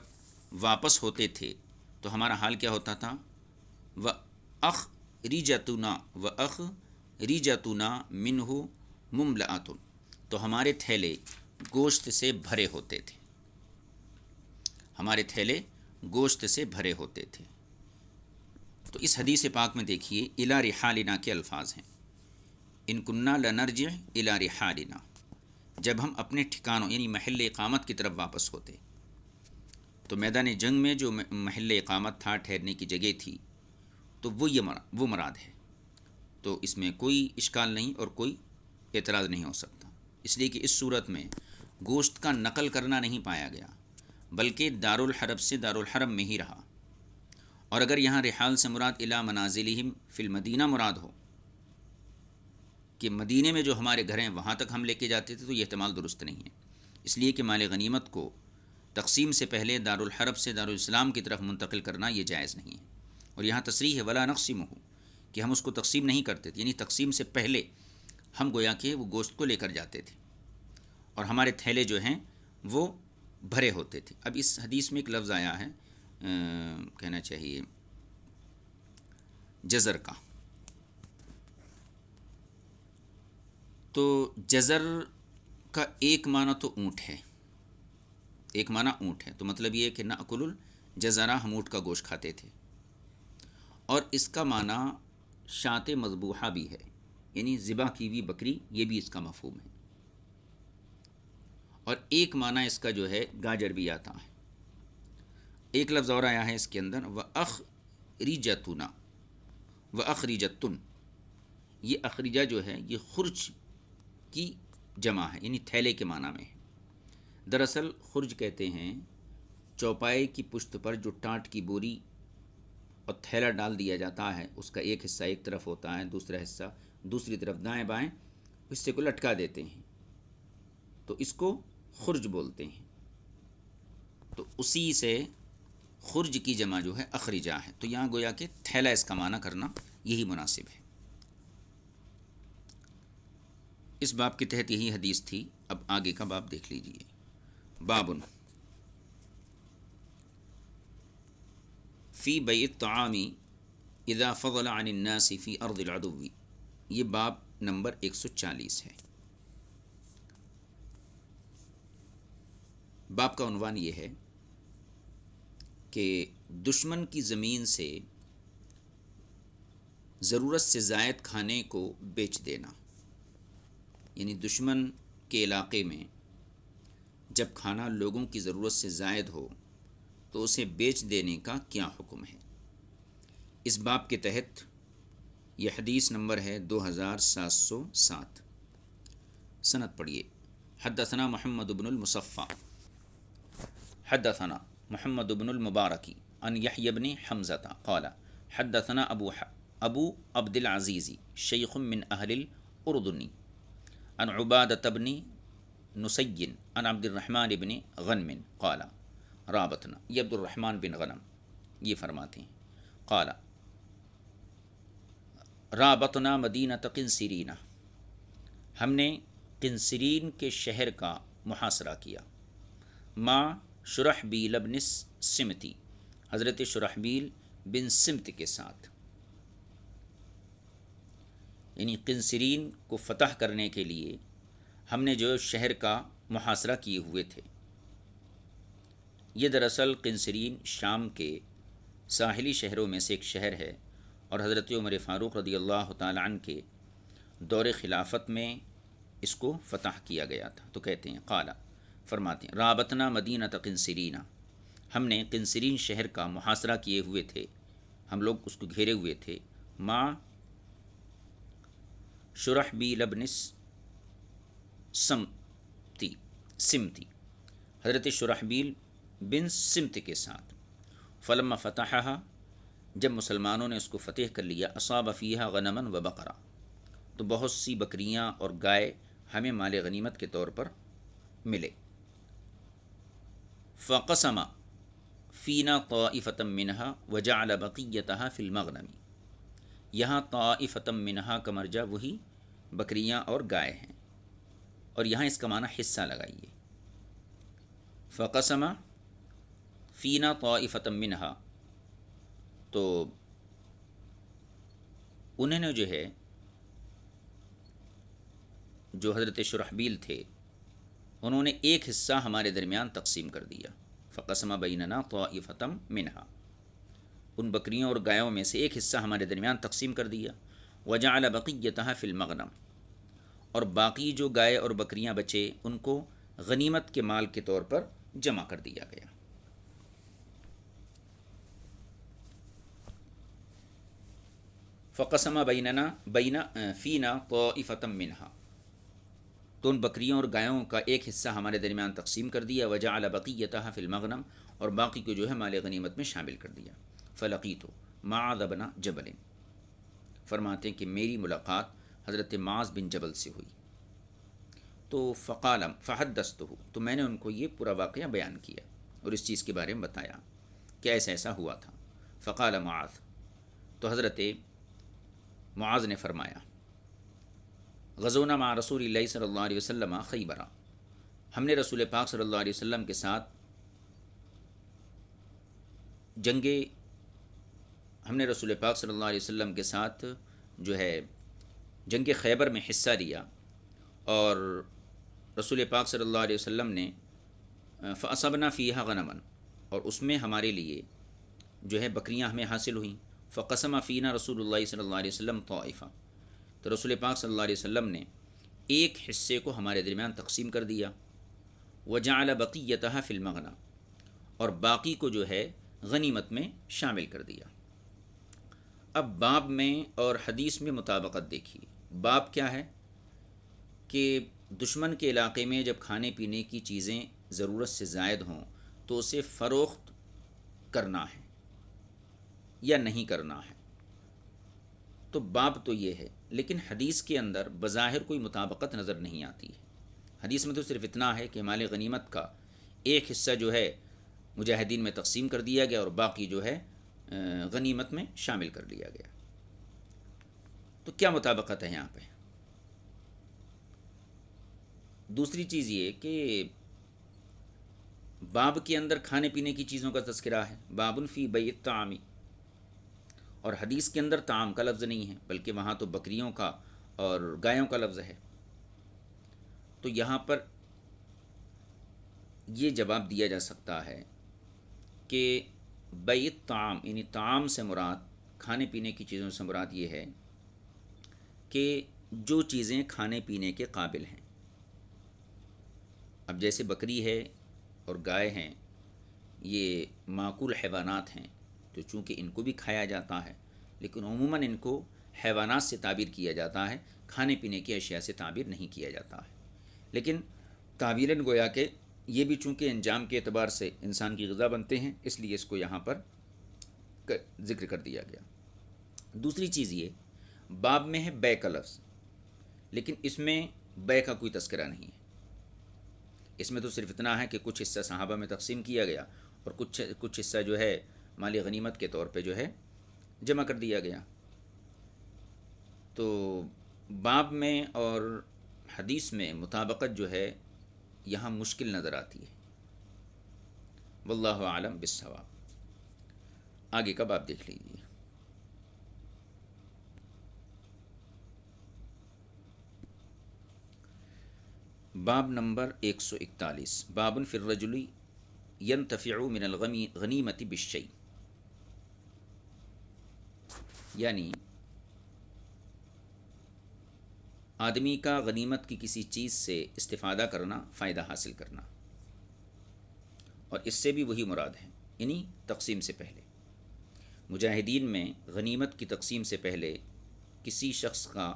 واپس ہوتے تھے تو ہمارا حال کیا ہوتا تھا، وَأَخْرِجَتُنَا مِنْهُ مُمْلَأَةٌ، تو ہمارے تھیلے گوشت سے بھرے ہوتے تھے، ہمارے تھیلے گوشت سے بھرے ہوتے تھے۔ تو اس حدیث پاک میں دیکھیے اِلی رحالنا کے الفاظ ہیں، ان کننا لنرجع الی رحالنا، جب ہم اپنے ٹھکانوں یعنی محل اقامت کی طرف واپس ہوتے، تو میدان جنگ میں جو محل اقامت تھا، ٹھہرنے کی جگہ تھی، تو وہ مراد ہے، تو اس میں کوئی اشکال نہیں اور کوئی اعتراض نہیں ہو سکتا، اس لیے کہ اس صورت میں گوشت کا نقل کرنا نہیں پایا گیا، بلکہ دارالحرب سے دارالحرم میں ہی رہا۔ اور اگر یہاں رحال سے مراد الی منازلہم فی المدینہ مراد ہو کہ مدینے میں جو ہمارے گھر ہیں وہاں تک ہم لے کے جاتے تھے، تو یہ احتمال درست نہیں ہے، اس لیے کہ مال غنیمت کو تقسیم سے پہلے دارالحرب سے دارالاسلام کی طرف منتقل کرنا یہ جائز نہیں ہے۔ اور یہاں تصریح ہے ولا نقسمہ، کہ ہم اس کو تقسیم نہیں کرتے تھے، یعنی تقسیم سے پہلے ہم گویا کہ وہ گوشت کو لے کر جاتے تھے اور ہمارے تھیلے جو ہیں وہ بھرے ہوتے تھے۔ اب اس حدیث میں ایک لفظ آیا ہے، کہنا چاہیے جزر کا، تو جزر کا ایک معنی تو اونٹ ہے، ایک معنی اونٹ ہے، تو مطلب یہ ہے کہ نأکل الجزرہ، ہم اونٹ کا گوشت کھاتے تھے، اور اس کا معنی شاۃ مذبوحہ بھی ہے، یعنی ذبح کی ہوئی بکری، یہ بھی اس کا مفہوم ہے، اور ایک معنی اس کا جو ہے گاجر بھی آتا ہے۔ ایک لفظ اور آیا ہے اس کے اندر، وَأَخْرِجَتُنَا، وَأَخْرِجَتُن، یہ اخرجہ جو ہے یہ خرج کی جمع ہے، یعنی تھیلے کے معنی میں ہے۔ دراصل خرج کہتے ہیں چوپائے کی پشت پر جو ٹانٹ کی بوری اور تھیلا ڈال دیا جاتا ہے، اس کا ایک حصہ ایک طرف ہوتا ہے، دوسرا حصہ دوسری طرف، دائیں بائیں حصے کو لٹکا دیتے ہیں، تو اس کو خرج بولتے ہیں، تو اسی سے خرج کی جمع جو ہے اخرجہ ہے، تو یہاں گویا کہ تھیلا اس کا معنی کرنا یہی مناسب ہے۔ اس باب کے تحت یہی حدیث تھی۔ اب آگے کا باب دیکھ لیجئے، بابن فی بیع الطعام اذا فضل عن الناس فی ارض العدو، یہ باب نمبر 140 ہے۔ باب کا عنوان یہ ہے کہ دشمن کی زمین سے ضرورت سے زائد کھانے کو بیچ دینا، یعنی دشمن کے علاقے میں جب کھانا لوگوں کی ضرورت سے زائد ہو تو اسے بیچ دینے کا کیا حکم ہے۔ اس باب کے تحت یہ حدیث نمبر ہے 2707۔ سند پڑھیے، حدثنا محمد بن المصفى حدثنا محمد بن المبارک عن یحیی بن حمزة قال حدثنا ابو عبد العزیزی شیخ من اہل الاردنی عن عبادۃ بن نسین عن عبد الرحمن بن غنم قال رابطنا، یہ عبد الرحمن بن غنم یہ فرماتے ہیں، قال رابطنا مدینۃ قنسرین، ہم نے قنسرین کے شہر کا محاصرہ کیا، ما شرحبیل بن سمتی، حضرت شرحبیل بن سمت کے ساتھ، یعنی قنسرین کو فتح کرنے کے لیے ہم نے جو شہر کا محاصرہ کیے ہوئے تھے۔ یہ دراصل قنسرین شام کے ساحلی شہروں میں سے ایک شہر ہے، اور حضرت عمر فاروق رضی اللہ تعالی عنہ کے دور خلافت میں اس کو فتح کیا گیا تھا۔ تو کہتے ہیں قال، فرماتے ہیں رابطنا مدینۃ قنسرین، ہم نے قنسرین شہر کا محاصرہ کیے ہوئے تھے، ہم لوگ اس کو گھیرے ہوئے تھے، ما شرحبیل بن سمتی، حضرت شرحبیل بن سمت کے ساتھ، فلما فتحها، جب مسلمانوں نے اس کو فتح کر لیا، اصاب فیہا غنما و بقرا، تو بہت سی بکریاں اور گائے ہمیں مال غنیمت کے طور پر ملے، فقسم فینا طائفۃ منہا وجعل بقیتہا فی المغنم، یہاں طائفۃ منہا کا مرجع وہی بکریاں اور گائے ہیں، اور یہاں اس کا معنی حصہ لگائیے، فقسم فینا طائفۃ منہا، تو انہوں نے جو ہے، جو حضرت شرحبیل تھے، انہوں نے ایک حصہ ہمارے درمیان تقسیم کر دیا، فقسم بیننا طائفۃ منہا، ان بکریوں اور گایوں میں سے ایک حصہ ہمارے درمیان تقسیم کر دیا، وجعل بقیتہا فی المغنم، اور باقی جو گائے اور بکریاں بچے ان کو غنیمت کے مال کے طور پر جمع کر دیا گیا۔ فقسم فینا طائفۃ منہا، تو ان بکریوں اور گایوں کا ایک حصہ ہمارے درمیان تقسیم کر دیا، وجعل بقیتہا فی المغنم، اور باقی کو جو ہے مال غنیمت میں شامل کر دیا، فلقیت معاذ بن جبل، فرماتے ہیں کہ میری ملاقات حضرت معاذ بن جبل سے ہوئی، تو فقال فحدثتہ، تو میں نے ان کو یہ پورا واقعہ بیان کیا اور اس چیز کے بارے میں بتایا کہ ایسا ایسا ہوا تھا۔ فقال معاذ، تو حضرت معاذ نے فرمایا، غزونا مع رسول اللہ صلی اللہ علیہ وسلم خیبر، ہم نے رسول پاک صلی اللہ علیہ وسلم کے ساتھ ہم نے رسول پاک صلی اللہ علیہ وسلم کے ساتھ جو ہے جنگ خیبر میں حصہ لیا، اور رسول پاک صلی اللہ علیہ وسلم نے فاصبنا فیہا غنما، اور اس میں ہمارے لیے جو ہے بکریاں ہمیں حاصل ہوئیں، فقسم فینا رسول اللہ صلی اللہ علیہ وسلم طائفہ، تو رسول پاک صلی اللہ علیہ وسلم نے ایک حصے کو ہمارے درمیان تقسیم کر دیا، وجعل بقیتہا فی المغنم، اور باقی کو جو ہے غنیمت میں شامل کر دیا۔ اب باب میں اور حدیث میں مطابقت دیکھیے، باب کیا ہے کہ دشمن کے علاقے میں جب کھانے پینے کی چیزیں ضرورت سے زائد ہوں تو اسے فروخت کرنا ہے یا نہیں کرنا ہے، تو باب تو یہ ہے، لیکن حدیث کے اندر بظاہر کوئی مطابقت نظر نہیں آتی ہے۔ حدیث میں تو صرف اتنا ہے کہ مال غنیمت کا ایک حصہ جو ہے مجاہدین میں تقسیم کر دیا گیا اور باقی جو ہے غنیمت میں شامل کر لیا گیا، تو کیا مطابقت ہے یہاں پہ؟ دوسری چیز یہ کہ باب کے اندر کھانے پینے کی چیزوں کا تذکرہ ہے، بابن فی بیع الطعام، اور حدیث کے اندر طعام کا لفظ نہیں ہے بلکہ وہاں تو بکریوں کا اور گایوں کا لفظ ہے، تو یہاں پر یہ جواب دیا جا سکتا ہے کہ بیع الطعام یعنی طعام سے مراد، کھانے پینے کی چیزوں سے مراد یہ ہے کہ جو چیزیں کھانے پینے کے قابل ہیں۔ اب جیسے بکری ہے اور گائے ہیں، یہ معقول حیوانات ہیں، تو چونکہ ان کو بھی کھایا جاتا ہے، لیکن عموماً ان کو حیوانات سے تعبیر کیا جاتا ہے، کھانے پینے کی اشیاء سے تعبیر نہیں کیا جاتا ہے، لیکن تعبیراً گویا کہ یہ بھی چونکہ انجام کے اعتبار سے انسان کی غذا بنتے ہیں، اس لیے اس کو یہاں پر ذکر کر دیا گیا۔ دوسری چیز یہ، باب میں ہے بے کا لفظ، لیکن اس میں بے کا کوئی تذکرہ نہیں ہے۔ اس میں تو صرف اتنا ہے کہ کچھ حصہ صحابہ میں تقسیم کیا گیا اور کچھ حصہ جو ہے مالی غنیمت کے طور پہ جو ہے جمع کر دیا گیا۔ تو باب میں اور حدیث میں مطابقت جو ہے یہاں مشکل نظر آتی ہے۔ واللہ عالم بالصواب۔ آگے کا باب دیکھ لیجیے۔ باب نمبر 141، باب فی الرجل ینتفع من الغنیمت بالشیء، یعنی آدمی کا غنیمت کی کسی چیز سے استفادہ کرنا، فائدہ حاصل کرنا، اور اس سے بھی وہی مراد ہے، یعنی تقسیم سے پہلے۔ مجاہدین میں غنیمت کی تقسیم سے پہلے کسی شخص کا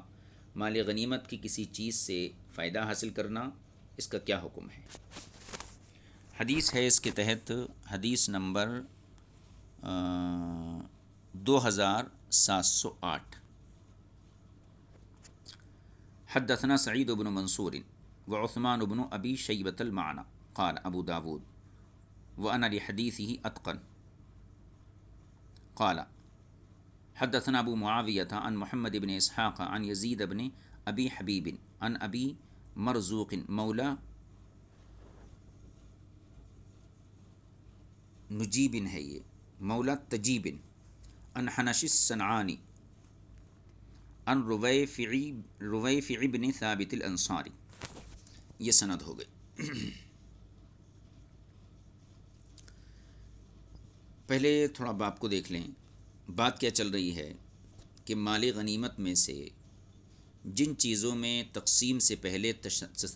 مال غنیمت کی کسی چیز سے فائدہ حاصل کرنا، اس کا کیا حکم ہے؟ حدیث ہے اس کے تحت، حدیث نمبر 2708۔ حدثنا سعید بن منصور وعثمان بن ابی شیبۃ المعنى قال ابو داود وانا لحدیثه اتقن قال حدثنا ابو معاویہ عن محمد بن اسحاق عن یزید بن ابی حبیب عن ابی مرزوق مولا نجیب ہے یہ، مولا تجیب، عن حنش الصنعانی عن رویفع بن ثابت الانصاری۔ یہ سند ہو گئی۔ پہلے تھوڑا باب کو دیکھ لیں۔ بات کیا چل رہی ہے کہ مال غنیمت میں سے جن چیزوں میں تقسیم سے پہلے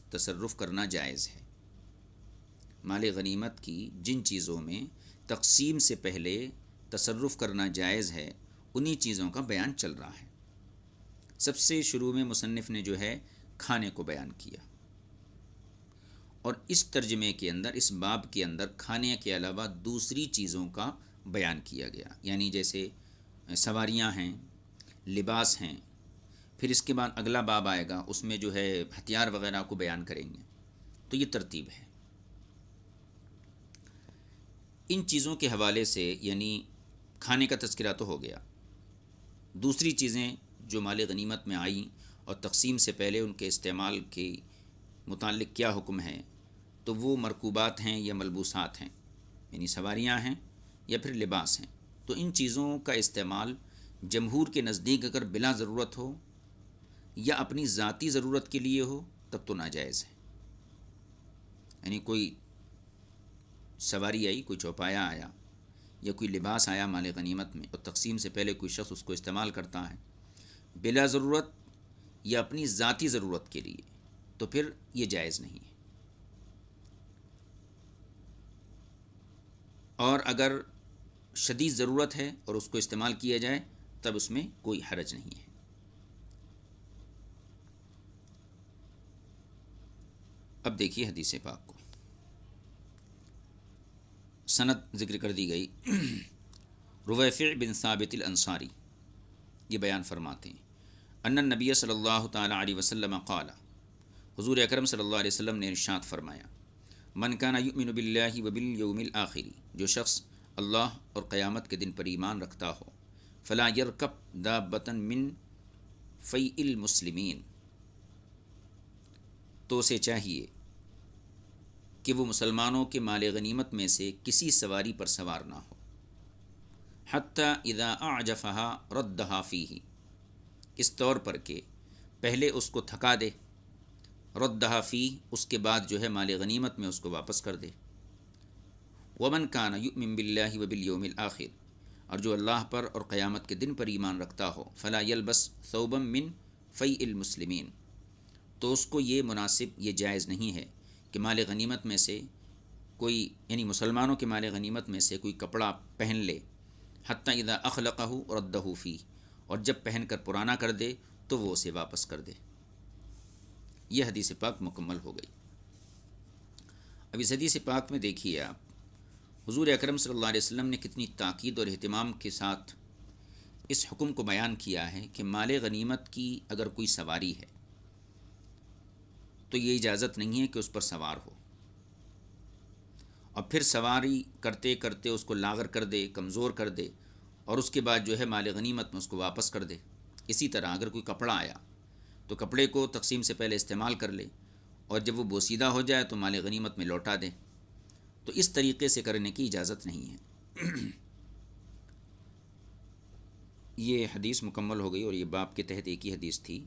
تصرف کرنا جائز ہے، مال غنیمت کی جن چیزوں میں تقسیم سے پہلے تصرف کرنا جائز ہے، انہی چیزوں کا بیان چل رہا ہے۔ سب سے شروع میں مصنف نے جو ہے کھانے کو بیان کیا، اور اس ترجمے کے اندر، اس باب کے اندر کھانے کے علاوہ دوسری چیزوں کا بیان کیا گیا، یعنی جیسے سواریاں ہیں، لباس ہیں۔ پھر اس کے بعد اگلا باب آئے گا، اس میں جو ہے ہتھیار وغیرہ کو بیان کریں گے۔ تو یہ ترتیب ہے۔ ان چیزوں کے حوالے سے، یعنی کھانے کا تذکرہ تو ہو گیا، دوسری چیزیں جو مال غنیمت میں آئیں اور تقسیم سے پہلے ان کے استعمال کے متعلق کیا حکم ہے، تو وہ مرکوبات ہیں یا ملبوسات ہیں، یعنی سواریاں ہیں یا پھر لباس ہیں۔ تو ان چیزوں کا استعمال جمہور کے نزدیک اگر بلا ضرورت ہو یا اپنی ذاتی ضرورت کے لیے ہو تب تو ناجائز ہے۔ یعنی کوئی سواری آئی، کوئی چوپایا آیا یا کوئی لباس آیا مال غنیمت میں، اور تقسیم سے پہلے کوئی شخص اس کو استعمال کرتا ہے بلا ضرورت یا اپنی ذاتی ضرورت کے لیے، تو پھر یہ جائز نہیں ہے۔ اور اگر شدید ضرورت ہے اور اس کو استعمال کیا جائے تب اس میں کوئی حرج نہیں ہے۔ اب دیکھیے حدیث پاک کو، سند ذکر کر دی گئی۔ رویفع بن ثابت الانصاری یہ بیان فرماتے ہیں، ان النبی صلی اللہ تعالی علیہ وسلم قال، حضور اکرم صلی اللہ علیہ وسلم نے ارشاد فرمایا، من کان یؤمن باللہ وبالیوم الآخر، جو شخص اللہ اور قیامت کے دن پر ایمان رکھتا ہو، فلا یرکب دابۃ من فیء المسلمین، تو اسے چاہیے کہ وہ مسلمانوں کے مال غنیمت میں سے کسی سواری پر سوار نہ ہو، حتی اذا اعجفها ردھا فیہ، اس طور پر کہ پہلے اس کو تھکا دے، ردھا فیہ، اس کے بعد جو ہے مال غنیمت میں اس کو واپس کر دے۔ ومن کان یؤمن باللہ وبالیوم الآخر، اور جو اللہ پر اور قیامت کے دن پر ایمان رکھتا ہو، فلا یلبس ثوبا من فیء المسلمین، تو اس کو یہ مناسب، یہ جائز نہیں ہے کہ مال غنیمت میں سے کوئی، یعنی مسلمانوں کے مال غنیمت میں سے کوئی کپڑا پہن لے، حتی اذا اخلقہ ردہ فیہ، اور جب پہن کر پرانا کر دے تو وہ اسے واپس کر دے۔ یہ حدیث پاک مکمل ہو گئی۔ اب اس حدیث پاک میں دیکھیے آپ، حضور اکرم صلی اللہ علیہ وسلم نے کتنی تاکید اور اہتمام کے ساتھ اس حکم کو بیان کیا ہے کہ مال غنیمت کی اگر کوئی سواری ہے تو یہ اجازت نہیں ہے کہ اس پر سوار ہو، اور پھر سواری کرتے کرتے اس کو لاغر کر دے، کمزور کر دے، اور اس کے بعد جو ہے مال غنیمت میں اس کو واپس کر دے۔ اسی طرح اگر کوئی کپڑا آیا تو کپڑے کو تقسیم سے پہلے استعمال کر لے، اور جب وہ بوسیدہ ہو جائے تو مال غنیمت میں لوٹا دے، تو اس طریقے سے کرنے کی اجازت نہیں ہے۔ یہ حدیث مکمل ہو گئی، اور یہ باب کے تحت ایک ہی حدیث تھی۔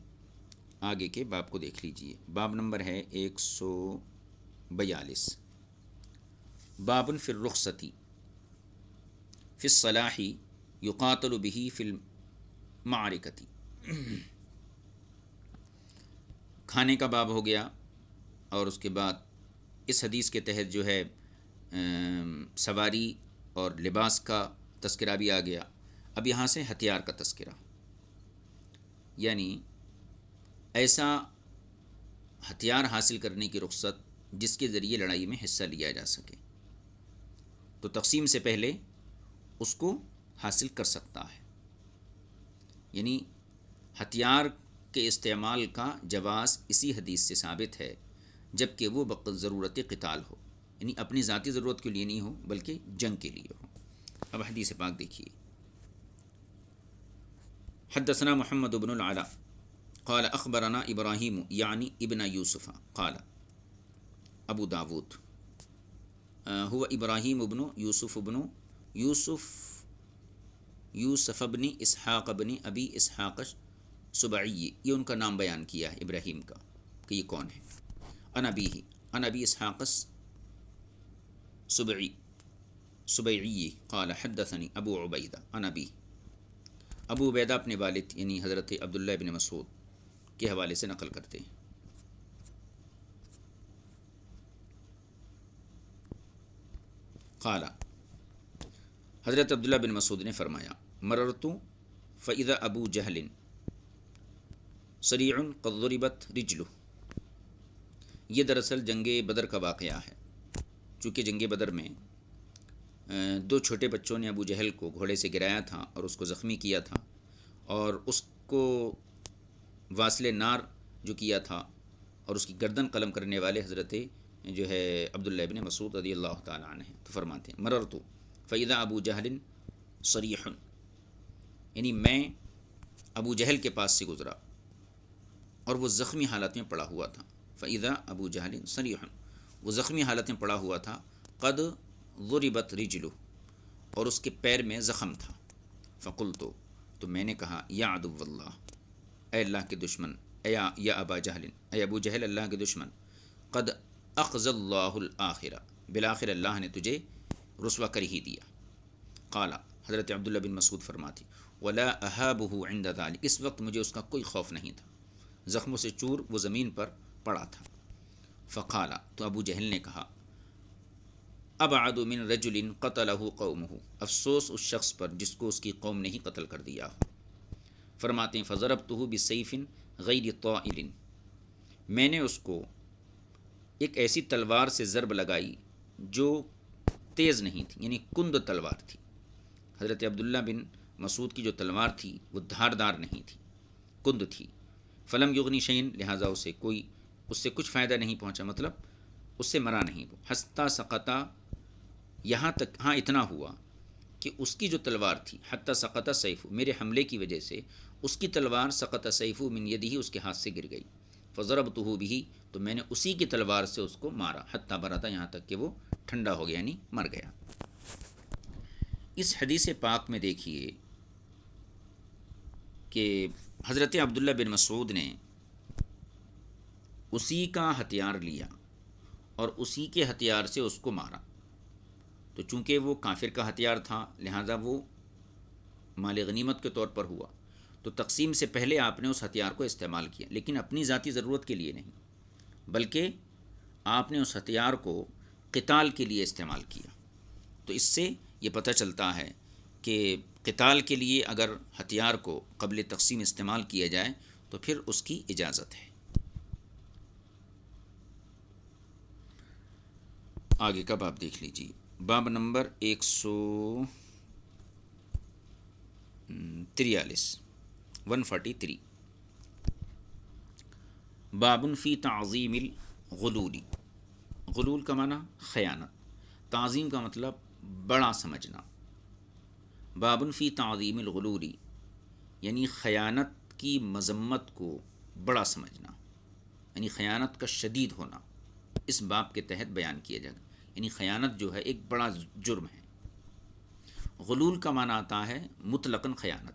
آگے کے باب کو دیکھ لیجئے، باب نمبر ہے 142، باب فی الرخصتی فی الصلاح یقاتل به فی المعرکتی۔ کھانے کا باب ہو گیا، اور اس کے بعد اس حدیث کے تحت جو ہے سواری اور لباس کا تذکرہ بھی آ گیا۔ اب یہاں سے ہتھیار کا تذکرہ، یعنی ایسا ہتھیار حاصل کرنے کی رخصت جس کے ذریعے لڑائی میں حصہ لیا جا سکے، تو تقسیم سے پہلے اس کو حاصل کر سکتا ہے۔ یعنی ہتھیار کے استعمال کا جواز اسی حدیث سے ثابت ہے، جب کہ وہ ضرورت قتال ہو، یعنی اپنی ذاتی ضرورت کے لیے نہیں ہو بلکہ جنگ کے لیے ہو۔ اب حدیث پاک دیکھیے، حدثنا محمد بن العلاء قال اخبرنا ابراہیم یعنی ابن یوسف قال ابو داود هو ابراہیم ابن یوسف بن اسحاق بن ابی اسحاق سبعی، یہ ان کا نام بیان کیا ہے ابراہیم کا کہ یہ کون ہے۔ عن ابی اسحاق سبعی قال حدثني ابو عبیدہ عن ابی، ابو عبیدہ اپنے والد یعنی حضرت عبداللہ بن مسعود کے حوالے سے نقل کرتے ہیں۔ قال، حضرت عبداللہ بن مسعود نے فرمایا، مررت فاذا ابو جہل سریع قد ضربت رجلہ۔ یہ دراصل جنگ بدر کا واقعہ ہے، چونکہ جنگ بدر میں دو چھوٹے بچوں نے ابو جہل کو گھوڑے سے گرایا تھا اور اس کو زخمی کیا تھا، اور اس کو واصل نار جو کیا تھا، اور اس کی گردن قلم کرنے والے حضرت جو ہے عبداللہ ابن مسعود رضی اللہ تعالیٰ عنہ، تو فرماتے ہیں مررت فاذا ابو جہل صریح، یعنی میں ابو جہل کے پاس سے گزرا اور وہ زخمی حالت میں پڑا ہوا تھا۔ فاذا ابو جہل صریح، وہ زخمی حالت میں پڑا ہوا تھا۔ قد ضربت رجلہ، اور اس کے پیر میں زخم تھا۔ فقلت، تو میں نے کہا، یا عدو اللہ، اے اللہ کے دشمن، یا ابا جہل، اے ابو جہل اللہ کے دشمن، قد اخذ اللہ الآخرہ، بالآخر اللہ نے تجھے رسوا کر ہی دیا۔ قال، حضرت عبداللہ بن مسعود فرماتے، ولا اہابہ عند ذلک، اس وقت مجھے اس کا کوئی خوف نہیں تھا، زخموں سے چور وہ زمین پر پڑا تھا۔ فقال، تو ابو جہل نے کہا، ابعد من رجل قتلہ قومہ، افسوس اس شخص پر جس کو اس کی قوم نے ہی قتل کر دیا ہو۔ فرماتے ہیں فضربتہ بسیف غیر طائل، میں نے اس کو ایک ایسی تلوار سے ضرب لگائی جو تیز نہیں تھی، یعنی کند تلوار تھی۔ حضرت عبداللہ بن مسعود کی جو تلوار تھی وہ دھاردار نہیں تھی، کند تھی۔ فلم یغنی شیئن، لہٰذا اس سے کچھ فائدہ نہیں پہنچا، مطلب اس سے مرا نہیں وہ۔ حتی سقطا، یہاں تک، ہاں اتنا ہوا کہ اس کی جو تلوار تھی، حتی سقط سیف، میرے حملے کی وجہ سے اس کی تلوار سقط سیف من یدہ، اس کے ہاتھ سے گر گئی۔ فضربتہ بہ، تو میں نے اسی کی تلوار سے اس کو مارا، حتی بردا، یہاں تک کہ وہ ٹھنڈا ہو گیا، یعنی مر گیا۔ اس حدیث پاک میں دیکھیے کہ حضرت عبداللہ بن مسعود نے اسی کا ہتھیار لیا اور اسی کے ہتھیار سے اس کو مارا، تو چونکہ وہ کافر کا ہتھیار تھا لہذا وہ مال غنیمت کے طور پر ہوا، تو تقسیم سے پہلے آپ نے اس ہتھیار کو استعمال کیا، لیکن اپنی ذاتی ضرورت کے لیے نہیں، بلکہ آپ نے اس ہتھیار کو قتال کے لیے استعمال کیا۔ تو اس سے یہ پتہ چلتا ہے کہ قتال کے لیے اگر ہتھیار کو قبل تقسیم استعمال کیا جائے تو پھر اس کی اجازت ہے۔ آگے کا باب دیکھ لیجیے، باب نمبر 43 143 بابن فی تعظیم الغلول، غلول کا معنی خیانت، تعظیم کا مطلب بڑا سمجھنا۔ بابن فی تعظیم الغلول یعنی خیانت کی مذمت کو بڑا سمجھنا، یعنی خیانت کا شدید ہونا اس باب کے تحت بیان کیا جائے گا۔ یعنی خیانت جو ہے ایک بڑا جرم ہے۔ غلول کا معنی آتا ہے مطلقاً خیانت،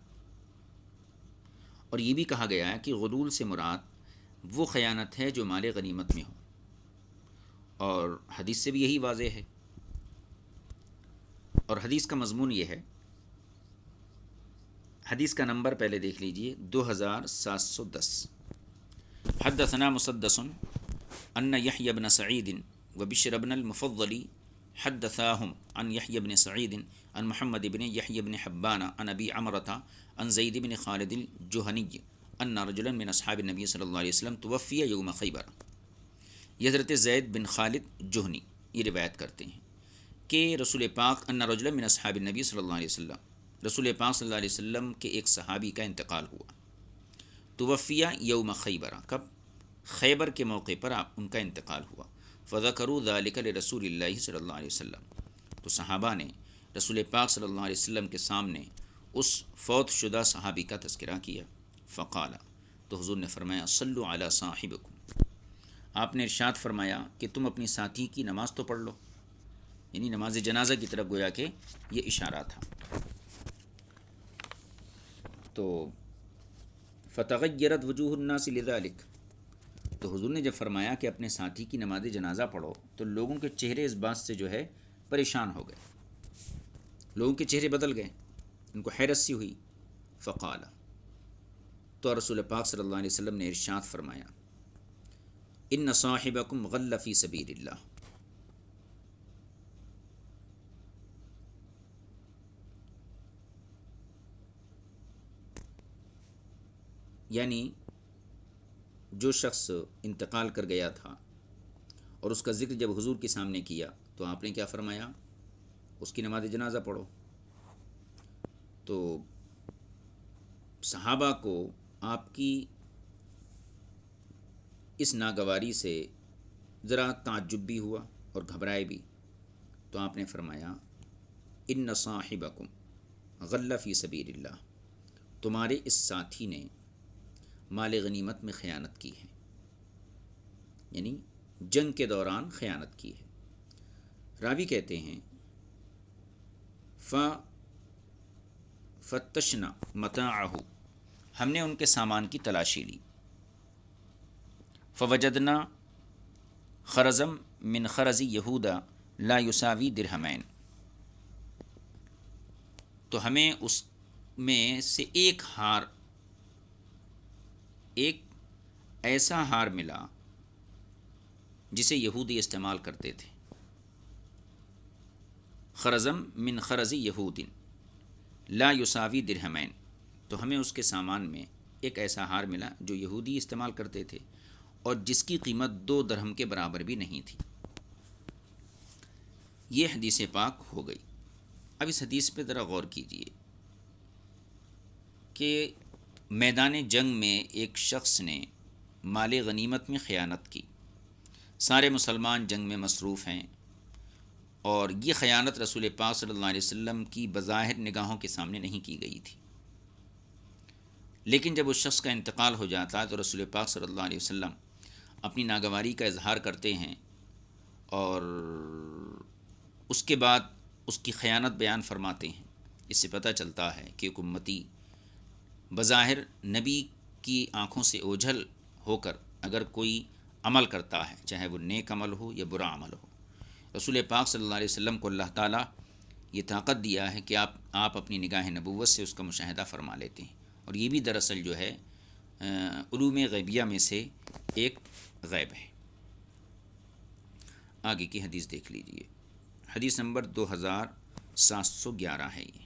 اور یہ بھی کہا گیا ہے کہ غلول سے مراد وہ خیانت ہے جو مال غنیمت میں ہو، اور حدیث سے بھی یہی واضح ہے۔ اور حدیث کا مضمون یہ ہے، حدیث کا نمبر پہلے دیکھ لیجئے 2710۔ حدثنا مسدس ان یحیی بن سعید وبشر بن المفضل حدثاهم عن یحیی بن سعید عن محمد بن یحیی بن حبان عن ابی عمرة عن زید بن خالد الجہنی ان رجلا من اصحاب النبی صلی اللہ علیہ وسلم توفی یوم خیبر۔ یہ حضرت زید بن خالد جہنی یہ روایت کرتے ہیں کہ رسول پاک ان رجلا من اصحاب النبی صلی اللہ علیہ وسلم، رسول پاک صلی اللہ علیہ وسلم کے ایک صحابی کا انتقال ہوا۔ توفیہ یوم خیبر، کب؟ خیبر کے موقع پر ان کا انتقال ہوا۔ فذکروا ذلک لرسول اللہ صلی اللہ علیہ وسلم، تو صحابہ نے رسول پاک صلی اللہ علیہ وسلم کے سامنے اس فوت شدہ صحابی کا تذکرہ کیا۔ فقال، تو حضور نے فرمایا صلوا علی صاحبکم، آپ نے ارشاد فرمایا کہ تم اپنی ساتھی کی نماز تو پڑھ لو، یعنی نماز جنازہ کی طرف گویا کہ یہ اشارہ تھا۔ تو فتغیرت وجوہ الناس لذلک، تو حضور نے جب فرمایا کہ اپنے ساتھی کی نماز جنازہ پڑھو تو لوگوں کے چہرے اس بات سے جو ہے پریشان ہو گئے، لوگوں کے چہرے بدل گئے، ان کو حیرت سی ہوئی۔ فقال، تو رسول پاک صلی اللہ علیہ وسلم نے ارشاد فرمایا ان صاحبکم غل فی سبیل اللہ، یعنی جو شخص انتقال کر گیا تھا اور اس کا ذکر جب حضور کے سامنے کیا تو آپ نے کیا فرمایا؟ اس کی نماز جنازہ پڑھو۔ تو صحابہ کو آپ کی اس ناگواری سے ذرا تعجب بھی ہوا اور گھبرائے بھی، تو آپ نے فرمایا ان صاحبکم غل فی سبیل اللہ، تمہارے اس ساتھی نے مال غنیمت میں خیانت کی ہے، یعنی جنگ کے دوران خیانت کی ہے۔ راوی کہتے ہیں فتشنا متاعہ، ہم نے ان کے سامان کی تلاشی لی۔ فوجدنا خرزم من خرز یہودا لا یساوی درہمین، تو ہمیں اس میں سے ایک ایسا ہار ملا جسے یہودی استعمال کرتے تھے۔ خرزم من خرز یہود لا یساوی درہمین، تو ہمیں اس کے سامان میں ایک ایسا ہار ملا جو یہودی استعمال کرتے تھے اور جس کی قیمت 2 درہم کے برابر بھی نہیں تھی۔ یہ حدیث پاک ہو گئی۔ اب اس حدیث پہ ذرا غور کیجئے کہ میدان جنگ میں ایک شخص نے مال غنیمت میں خیانت کی، سارے مسلمان جنگ میں مصروف ہیں، اور یہ خیانت رسول پاک صلی اللہ علیہ وسلم کی بظاہر نگاہوں کے سامنے نہیں کی گئی تھی، لیکن جب اس شخص کا انتقال ہو جاتا ہے تو رسول پاک صلی اللہ علیہ وسلم اپنی ناگواری کا اظہار کرتے ہیں، اور اس کے بعد اس کی خیانت بیان فرماتے ہیں۔ اس سے پتہ چلتا ہے کہ ایک امتی بظاہر نبی کی آنکھوں سے اوجھل ہو کر اگر کوئی عمل کرتا ہے، چاہے وہ نیک عمل ہو یا برا عمل ہو، رسول پاک صلی اللہ علیہ وسلم کو اللہ تعالیٰ یہ طاقت دیا ہے کہ آپ اپنی نگاہ نبوت سے اس کا مشاہدہ فرما لیتے ہیں، اور یہ بھی دراصل جو ہے علوم غیبیہ میں سے ایک غیب ہے۔ آگے کی حدیث دیکھ لیجئے، حدیث نمبر 2711 ہے یہ۔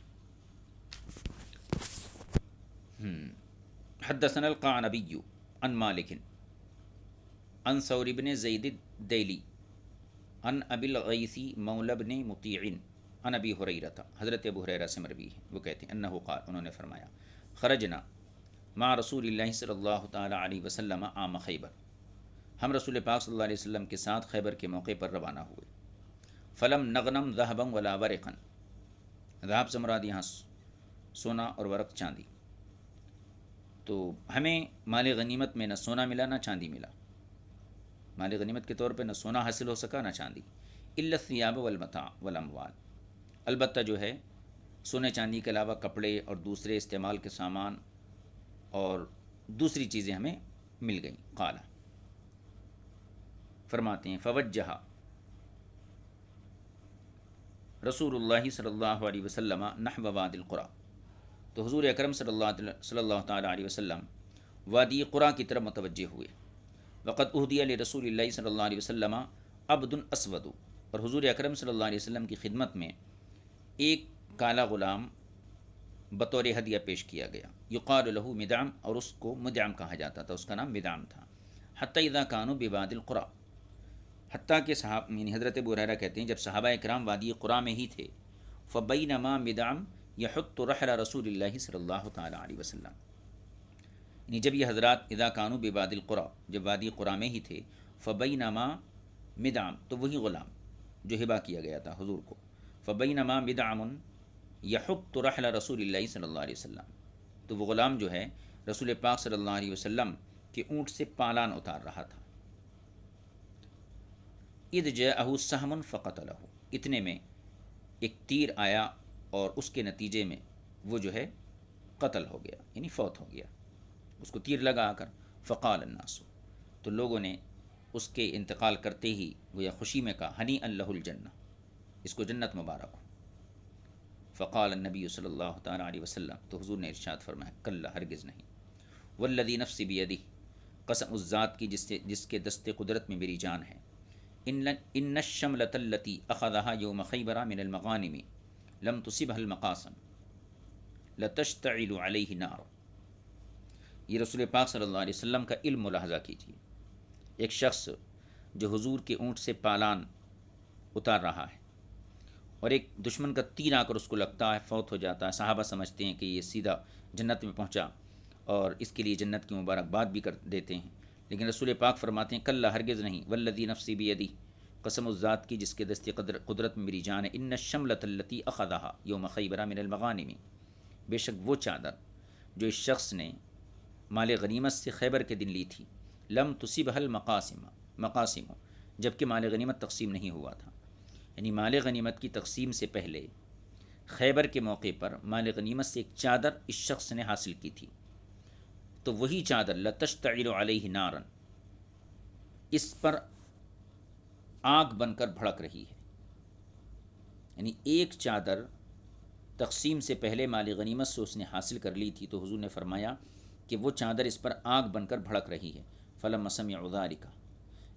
حدثنا القعنبی عن مالک عن ثور بن زید الدیلی عن ابی الغیث مولی بن مطیع عن ابی ہریرہ، حضرت ابو ہریرہ سے مروی ہے، وہ کہتے ہیں انہ قال، انہوں نے فرمایا خرجنا مع رسول اللہ صلی اللہ تعالیٰ علیہ وسلم عام خیبر، ہم رسول پاک صلی اللہ علیہ وسلم کے ساتھ خیبر کے موقع پر روانہ ہوئے۔ فلم نغنم ذهبا ولا ورقا، ذهب سے مراد یہاں سونا اور ورق چاندی، تو ہمیں مال غنیمت میں نہ سونا ملا نہ چاندی ملا، مال غنیمت کے طور پہ نہ سونا حاصل ہو سکا نہ چاندی، الا الثياب والمتاع والاموال، البتہ جو ہے سونے چاندی کے علاوہ کپڑے اور دوسرے استعمال کے سامان اور دوسری چیزیں ہمیں مل گئیں۔ قال، فرماتے ہیں فوجہ رسول اللہ صلی اللہ علیہ وسلم نحو وادی القرا، تو حضور اکرم صلی اللہ تعالیٰ علیہ وسلم وادی قرا کی طرف متوجہ ہوئے۔ وقد اہدی لرسول اللہ صلی اللہ علیہ وسلم عبد اسود، اور حضور اکرم صلی اللہ علیہ وسلم کی خدمت میں ایک کالا غلام بطور ہدیہ پیش کیا گیا، یقال له مدعم، اور اس کو مدعم کہا جاتا تھا، اس کا نام مدعم تھا۔ حتی اذا کانوا بوادی القرا، حتیٰ کہ یعنی حضرت ابو ہریرہ کہتے ہیں جب صحابہ کرام وادی قرا میں ہی تھے، فبینما مدعم یحط رحل رسول اللہ صلی اللہ تعالیٰ علیہ وسلم، یعنی جب یہ حضرات اذا کانوا بوادی القرا، جب وادی قرا میں ہی تھے، فبینما مدعم، تو وہی غلام جو ہبہ کیا گیا تھا حضور کو، فبینما مدعم یحط رحل رسول اللہ صلی اللہ علیہ وسلم، تو وہ غلام جو ہے رسول پاک صلی اللہ علیہ وسلم کے اونٹ سے پالان اتار رہا تھا۔ اذ جاءہ سہم فقتلہ، اتنے میں ایک تیر آیا اور اس کے نتیجے میں وہ جو ہے قتل ہو گیا، یعنی فوت ہو گیا، اس کو تیر لگا کر۔ فقال الناس، تو لوگوں نے اس کے انتقال کرتے ہی گویا خوشی میں کہا ہنیئا لہ الجنہ، اس کو جنت مبارک ہو۔ فقال النبی صلی اللہ تعالیٰ علیہ وسلم، تو حضور نے ارشاد فرمایا کلا، ہرگز نہیں، والذی نفسی بیدہ، قسم اس ذات کی جس کے دست قدرت میں میری جان ہے، ان الشملۃ التی اخذھا یوم خیبر من المغانم لم تصبها المقاسم لتشتعل علیہ نار، یہ رسول پاک صلی اللہ علیہ وسلم کا علم ملاحظہ کیجیے، ایک شخص جو حضور کے اونٹ سے پالان اتار رہا ہے اور ایک دشمن کا تیر آ کر اس کو لگتا ہے، فوت ہو جاتا ہے، صحابہ سمجھتے ہیں کہ یہ سیدھا جنت میں پہنچا اور اس کے لیے جنت کی مبارکباد بھی کر دیتے ہیں، لیکن رسول پاک فرماتے ہیں کلا، ہرگز نہیں، والذی نفسی بیدہ، قسم اس ذات کی جس کے دست قدرت میں میری جان ہے، ان الشملۃ التی اخذھا یوم خیبر من المغانم، بے شک وہ چادر جو اس شخص نے مال غنیمت سے خیبر کے دن لی تھی، لم تصبها المقاسم، جبکہ مال غنیمت تقسیم نہیں ہوا تھا، یعنی مال غنیمت کی تقسیم سے پہلے خیبر کے موقع پر مال غنیمت سے ایک چادر اس شخص نے حاصل کی تھی، تو وہی چادر لتشتعل علیہ نارا، اس پر آگ بن کر بھڑک رہی ہے، یعنی ایک چادر تقسیم سے پہلے مال غنیمت سے اس نے حاصل کر لی تھی، تو حضور نے فرمایا کہ وہ چادر اس پر آگ بن کر بھڑک رہی ہے۔ فلما سمعوا ذلک،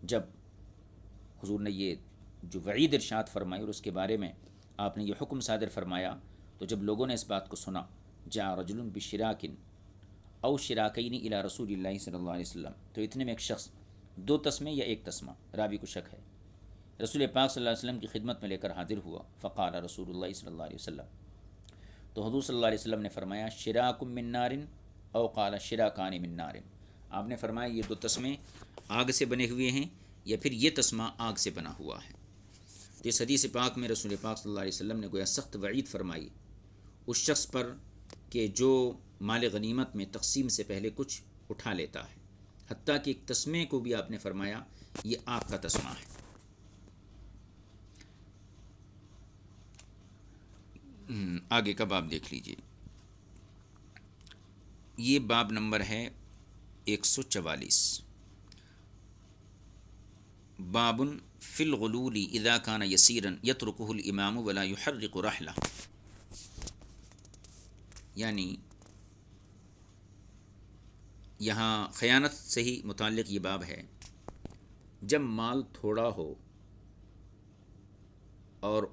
جب حضور نے یہ جو وعید ارشاد فرمائی اور اس کے بارے میں آپ نے یہ حکم صادر فرمایا، تو جب لوگوں نے اس بات کو سنا، جاء رجل بشراک او شراکین الی رسول اللہ صلی اللہ علیہ وسلم، تو اتنے میں ایک شخص دو تسمے یا ایک تسمہ، راوی کو شک ہے، رسول پاک صلی اللہ علیہ وسلم کی خدمت میں لے کر حاضر ہوا۔ فقال رسول اللہ صلی اللہ علیہ وسلم، تو حضور صلی اللہ علیہ وسلم نے فرمایا شراک من نار او قال شراکان من نار، آپ نے فرمایا یہ دو تسمے آگ سے بنے ہوئے ہیں یا پھر یہ تسمہ آگ سے بنا ہوا ہے۔ تو اس حدیث پاک میں رسول پاک صلی اللہ علیہ وسلم نے گویا سخت وعید فرمائی اس شخص پر کہ جو مال غنیمت میں تقسیم سے پہلے کچھ اٹھا لیتا ہے، حتیٰ کہ ایک تسمے کو بھی آپ نے فرمایا یہ آگ کا تسمہ ہے۔ آگے کا باب دیکھ لیجئے، یہ باب نمبر ہے 144، باب فی الغلول اذا کان یسیرا یترکہ الامام ولا یحرق رحلہ، یعنی یہاں خیانت سے ہی متعلق یہ باب ہے، جب مال تھوڑا ہو اور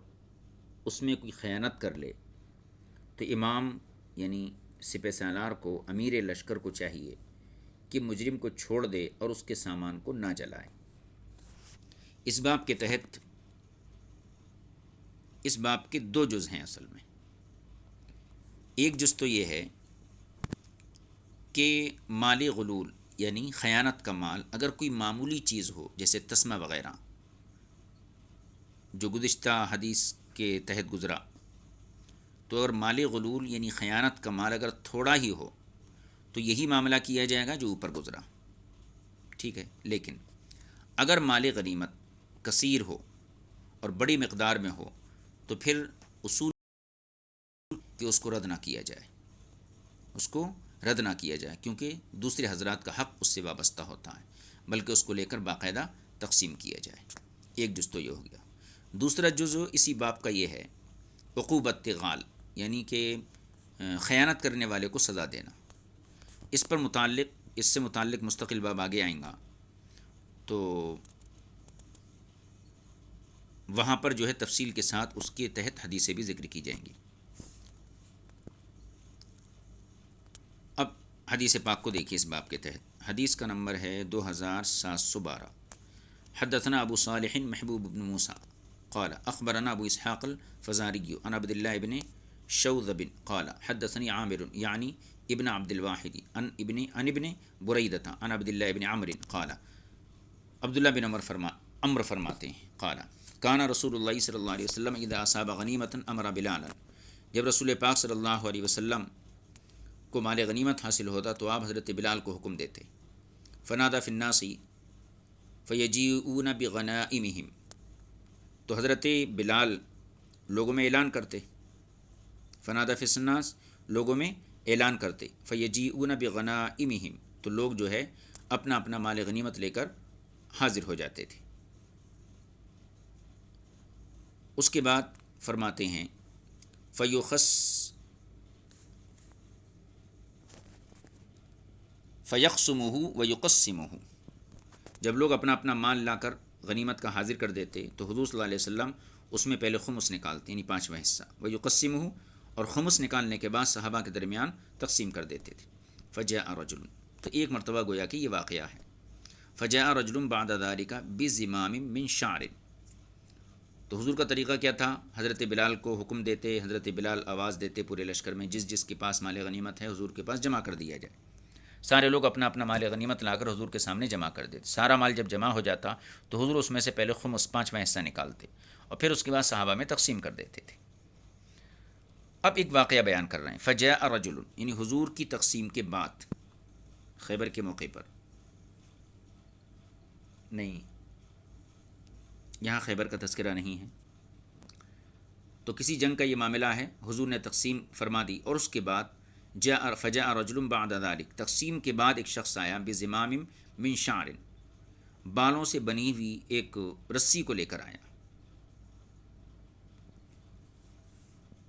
اس میں کوئی خیانت کر لے تو امام یعنی سپہ سالار کو، امیر لشکر کو چاہیے کہ مجرم کو چھوڑ دے اور اس کے سامان کو نہ جلائے۔ اس باب کے تحت اس باب کے دو جز ہیں اصل میں، ایک جز تو یہ ہے کہ مال غلول یعنی خیانت کا مال اگر کوئی معمولی چیز ہو جیسے تسمہ وغیرہ جو گزشتہ حدیث کے تحت گزرا، تو اگر مال غلول یعنی خیانت کا مال اگر تھوڑا ہی ہو تو یہی معاملہ کیا جائے گا جو اوپر گزرا، ٹھیک ہے۔ لیکن اگر مال غنیمت کثیر ہو اور بڑی مقدار میں ہو تو پھر اصول کہ اس کو رد نہ کیا جائے، اس کو رد نہ کیا جائے، کیونکہ دوسرے حضرات کا حق اس سے وابستہ ہوتا ہے، بلکہ اس کو لے کر باقاعدہ تقسیم کیا جائے۔ ایک جز تو یہ ہو گیا۔ دوسرا جز اسی باب کا یہ ہے عقوبت غال، یعنی کہ خیانت کرنے والے کو سزا دینا۔ اس سے متعلق مستقل باب آگے آئیں گا، تو وہاں پر جو ہے تفصیل کے ساتھ اس کے تحت حدیثیں بھی ذکر کی جائیں گی۔ اب حدیث پاک کو دیکھیے اس باب کے تحت۔ حدیث کا نمبر ہے 2712۔ حدثنا ابو صالح محبوب بن موسیٰ قال اخبرنا ابو اسحاق الفزاري عن عبد الله بن شوذب قال حدثني عامر يعني ابن عبد الواحد عن ابن بريدة عن عبد الله بن عمرو قال، عبداللہ بن عمر فرماتے ہیں، قال کان رسول اللہ صلی اللہ علیہ وسلم اذا اصاب غنیمۃ امر بلالا، جب رسول پاک صلی اللہ علیہ وسلم کو مال غنیمت حاصل ہوتا تو آپ حضرت بلال کو حکم دیتے، فنادى في الناس فیجیئون بغنائمہم، تو حضرت بلال لوگوں میں اعلان کرتے، فنادى في الناس لوگوں میں اعلان کرتے، فیجیئون بغنائمہم، تو لوگ جو ہے اپنا اپنا مال غنیمت لے کر حاضر ہو جاتے تھے۔ اس کے بعد فرماتے ہیں فیقسمہ ویقسمہ، جب لوگ اپنا اپنا مال لا کر غنیمت کا حاضر کر دیتے تو حضور صلی اللہ علیہ وسلم اس میں پہلے خمس نکالتے، یعنی پانچواں حصہ، ویقسمہ، اور خمس نکالنے کے بعد صحابہ کے درمیان تقسیم کر دیتے تھے۔ فجاء رجل، تو ایک مرتبہ گویا کہ یہ واقعہ ہے، فجاء رجل بعد ذلك بزمام من شعر، تو حضور کا طریقہ کیا تھا، حضرت بلال کو حکم دیتے، حضرت بلال آواز دیتے پورے لشکر میں، جس جس کے پاس مال غنیمت ہے حضور کے پاس جمع کر دیا جائے۔ سارے لوگ اپنا اپنا مال غنیمت لا کر حضور کے سامنے جمع کر دیتے۔ سارا مال جب جمع ہو جاتا تو حضور اس میں سے پہلے خمس، پانچواں حصہ نکالتے، اور پھر اس کے بعد صحابہ میں تقسیم کر دیتے تھے۔ اب ایک واقعہ بیان کر رہے ہیں، فجاء رجل، یعنی حضور کی تقسیم کے بعد خیبر کے موقع پر، نہیں یہاں خیبر کا تذکرہ نہیں ہے، تو کسی جنگ کا یہ معاملہ ہے، حضور نے تقسیم فرما دی، اور اس کے بعد فجاء رجل بعد ذلك، تقسیم کے بعد ایک شخص آیا بزمام من شعر، بالوں سے بنی ہوئی ایک رسی کو لے کر آیا،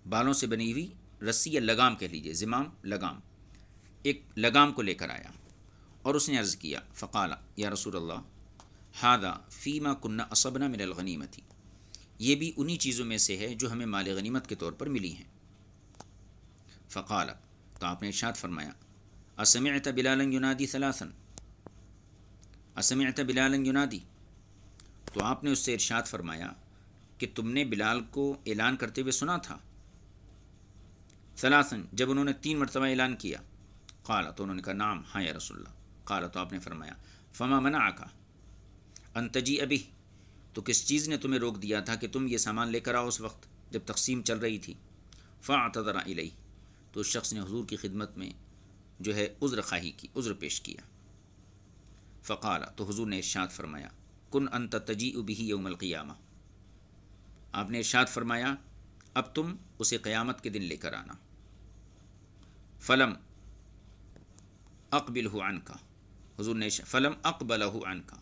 بالوں سے بنی ہوئی رسی یا لگام کہہ لیجئے، زمام لگام، ایک لگام کو لے کر آیا، اور اس نے عرض کیا، فقال یا رسول اللہ ھذا فیما کنا اصبنا من الغنیمت، یہ بھی انہی چیزوں میں سے ہے جو ہمیں مال غنیمت کے طور پر ملی ہیں۔ فقال، تو آپ نے ارشاد فرمایا، اسمعت بلالا ینادی ثلاثا، اسمعت بلالا ینادی، تو آپ نے اس سے ارشاد فرمایا کہ تم نے بلال کو اعلان کرتے ہوئے سنا تھا، ثلاثا، جب انہوں نے 3 مرتبہ اعلان کیا، قال، تو انہوں نے کہا نعم، ہاں یا رسول اللہ، قال، تو آپ نے فرمایا، فما منعک ان تجیء بہ، تو کس چیز نے تمہیں روک دیا تھا کہ تم یہ سامان لے کر آؤ اس وقت جب تقسیم چل رہی تھی؟ فاعتذر الیہ، تو اس شخص نے حضور کی خدمت میں جو ہے عذر خواہی کی، عذر پیش کیا۔ فقال، تو حضور نے ارشاد فرمایا، کن انت تجیء بہ یوم القیامہ، آپ نے ارشاد فرمایا اب تم اسے قیامت کے دن لے کر آنا۔ فلم اقبلہ عنک، حضور نے فلم اقبلہ عنک،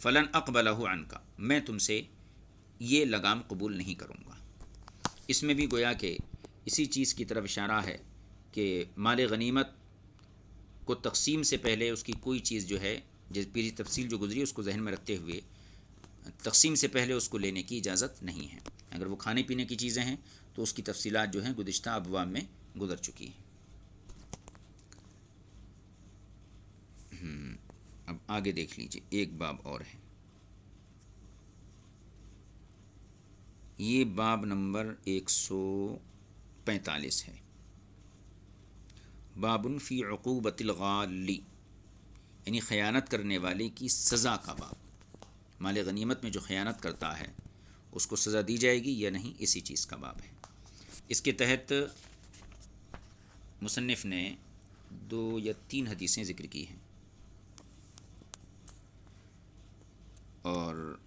فلن اقبلہ عنک، میں تم سے یہ لگام قبول نہیں کروں گا۔ اس میں بھی گویا کہ اسی چیز کی طرف اشارہ ہے کہ مال غنیمت کو تقسیم سے پہلے اس کی کوئی چیز جو ہے، جس پوری تفصیل جو گزری اس کو ذہن میں رکھتے ہوئے تقسیم سے پہلے اس کو لینے کی اجازت نہیں ہے۔ اگر وہ کھانے پینے کی چیزیں ہیں تو اس کی تفصیلات جو ہیں گزشتہ ابواب میں گزر چکی ہیں۔ اب آگے دیکھ لیجئے، ایک باب اور ہے، یہ باب نمبر 145 ہے، بابن فی عقوبۃ الغالی، یعنی خیانت کرنے والے کی سزا کا باب۔ مال غنیمت میں جو خیانت کرتا ہے اس کو سزا دی جائے گی یا نہیں، اسی چیز کا باب ہے۔ اس کے تحت مصنف نے 2 یا 3 حدیثیں ذکر کی ہیں، اور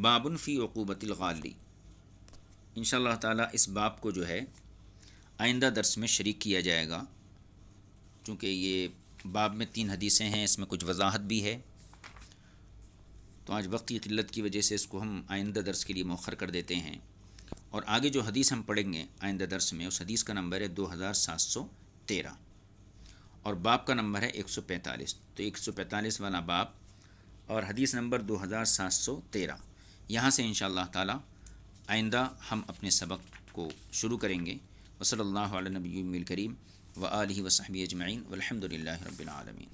بابن فی عقوبۃ الغالی، انشاءاللہ تعالیٰ اس باب کو جو ہے آئندہ درس میں شریک کیا جائے گا، چونکہ یہ باب میں 3 حدیثیں ہیں، اس میں کچھ وضاحت بھی ہے، تو آج وقت کی قلت کی وجہ سے اس کو ہم آئندہ درس کے لیے مؤخر کر دیتے ہیں، اور آگے جو حدیث ہم پڑھیں گے آئندہ درس میں اس حدیث کا نمبر ہے 2713، اور باب کا نمبر ہے 145، تو 145 والا باب اور حدیث نمبر 2713، یہاں سے انشاءاللہ تعالی آئندہ ہم اپنے سبق کو شروع کریں گے۔ وصلی اللہ علی نبی الکریم و آلہ و صحبہ اجمعین والحمد للہ رب العالمین۔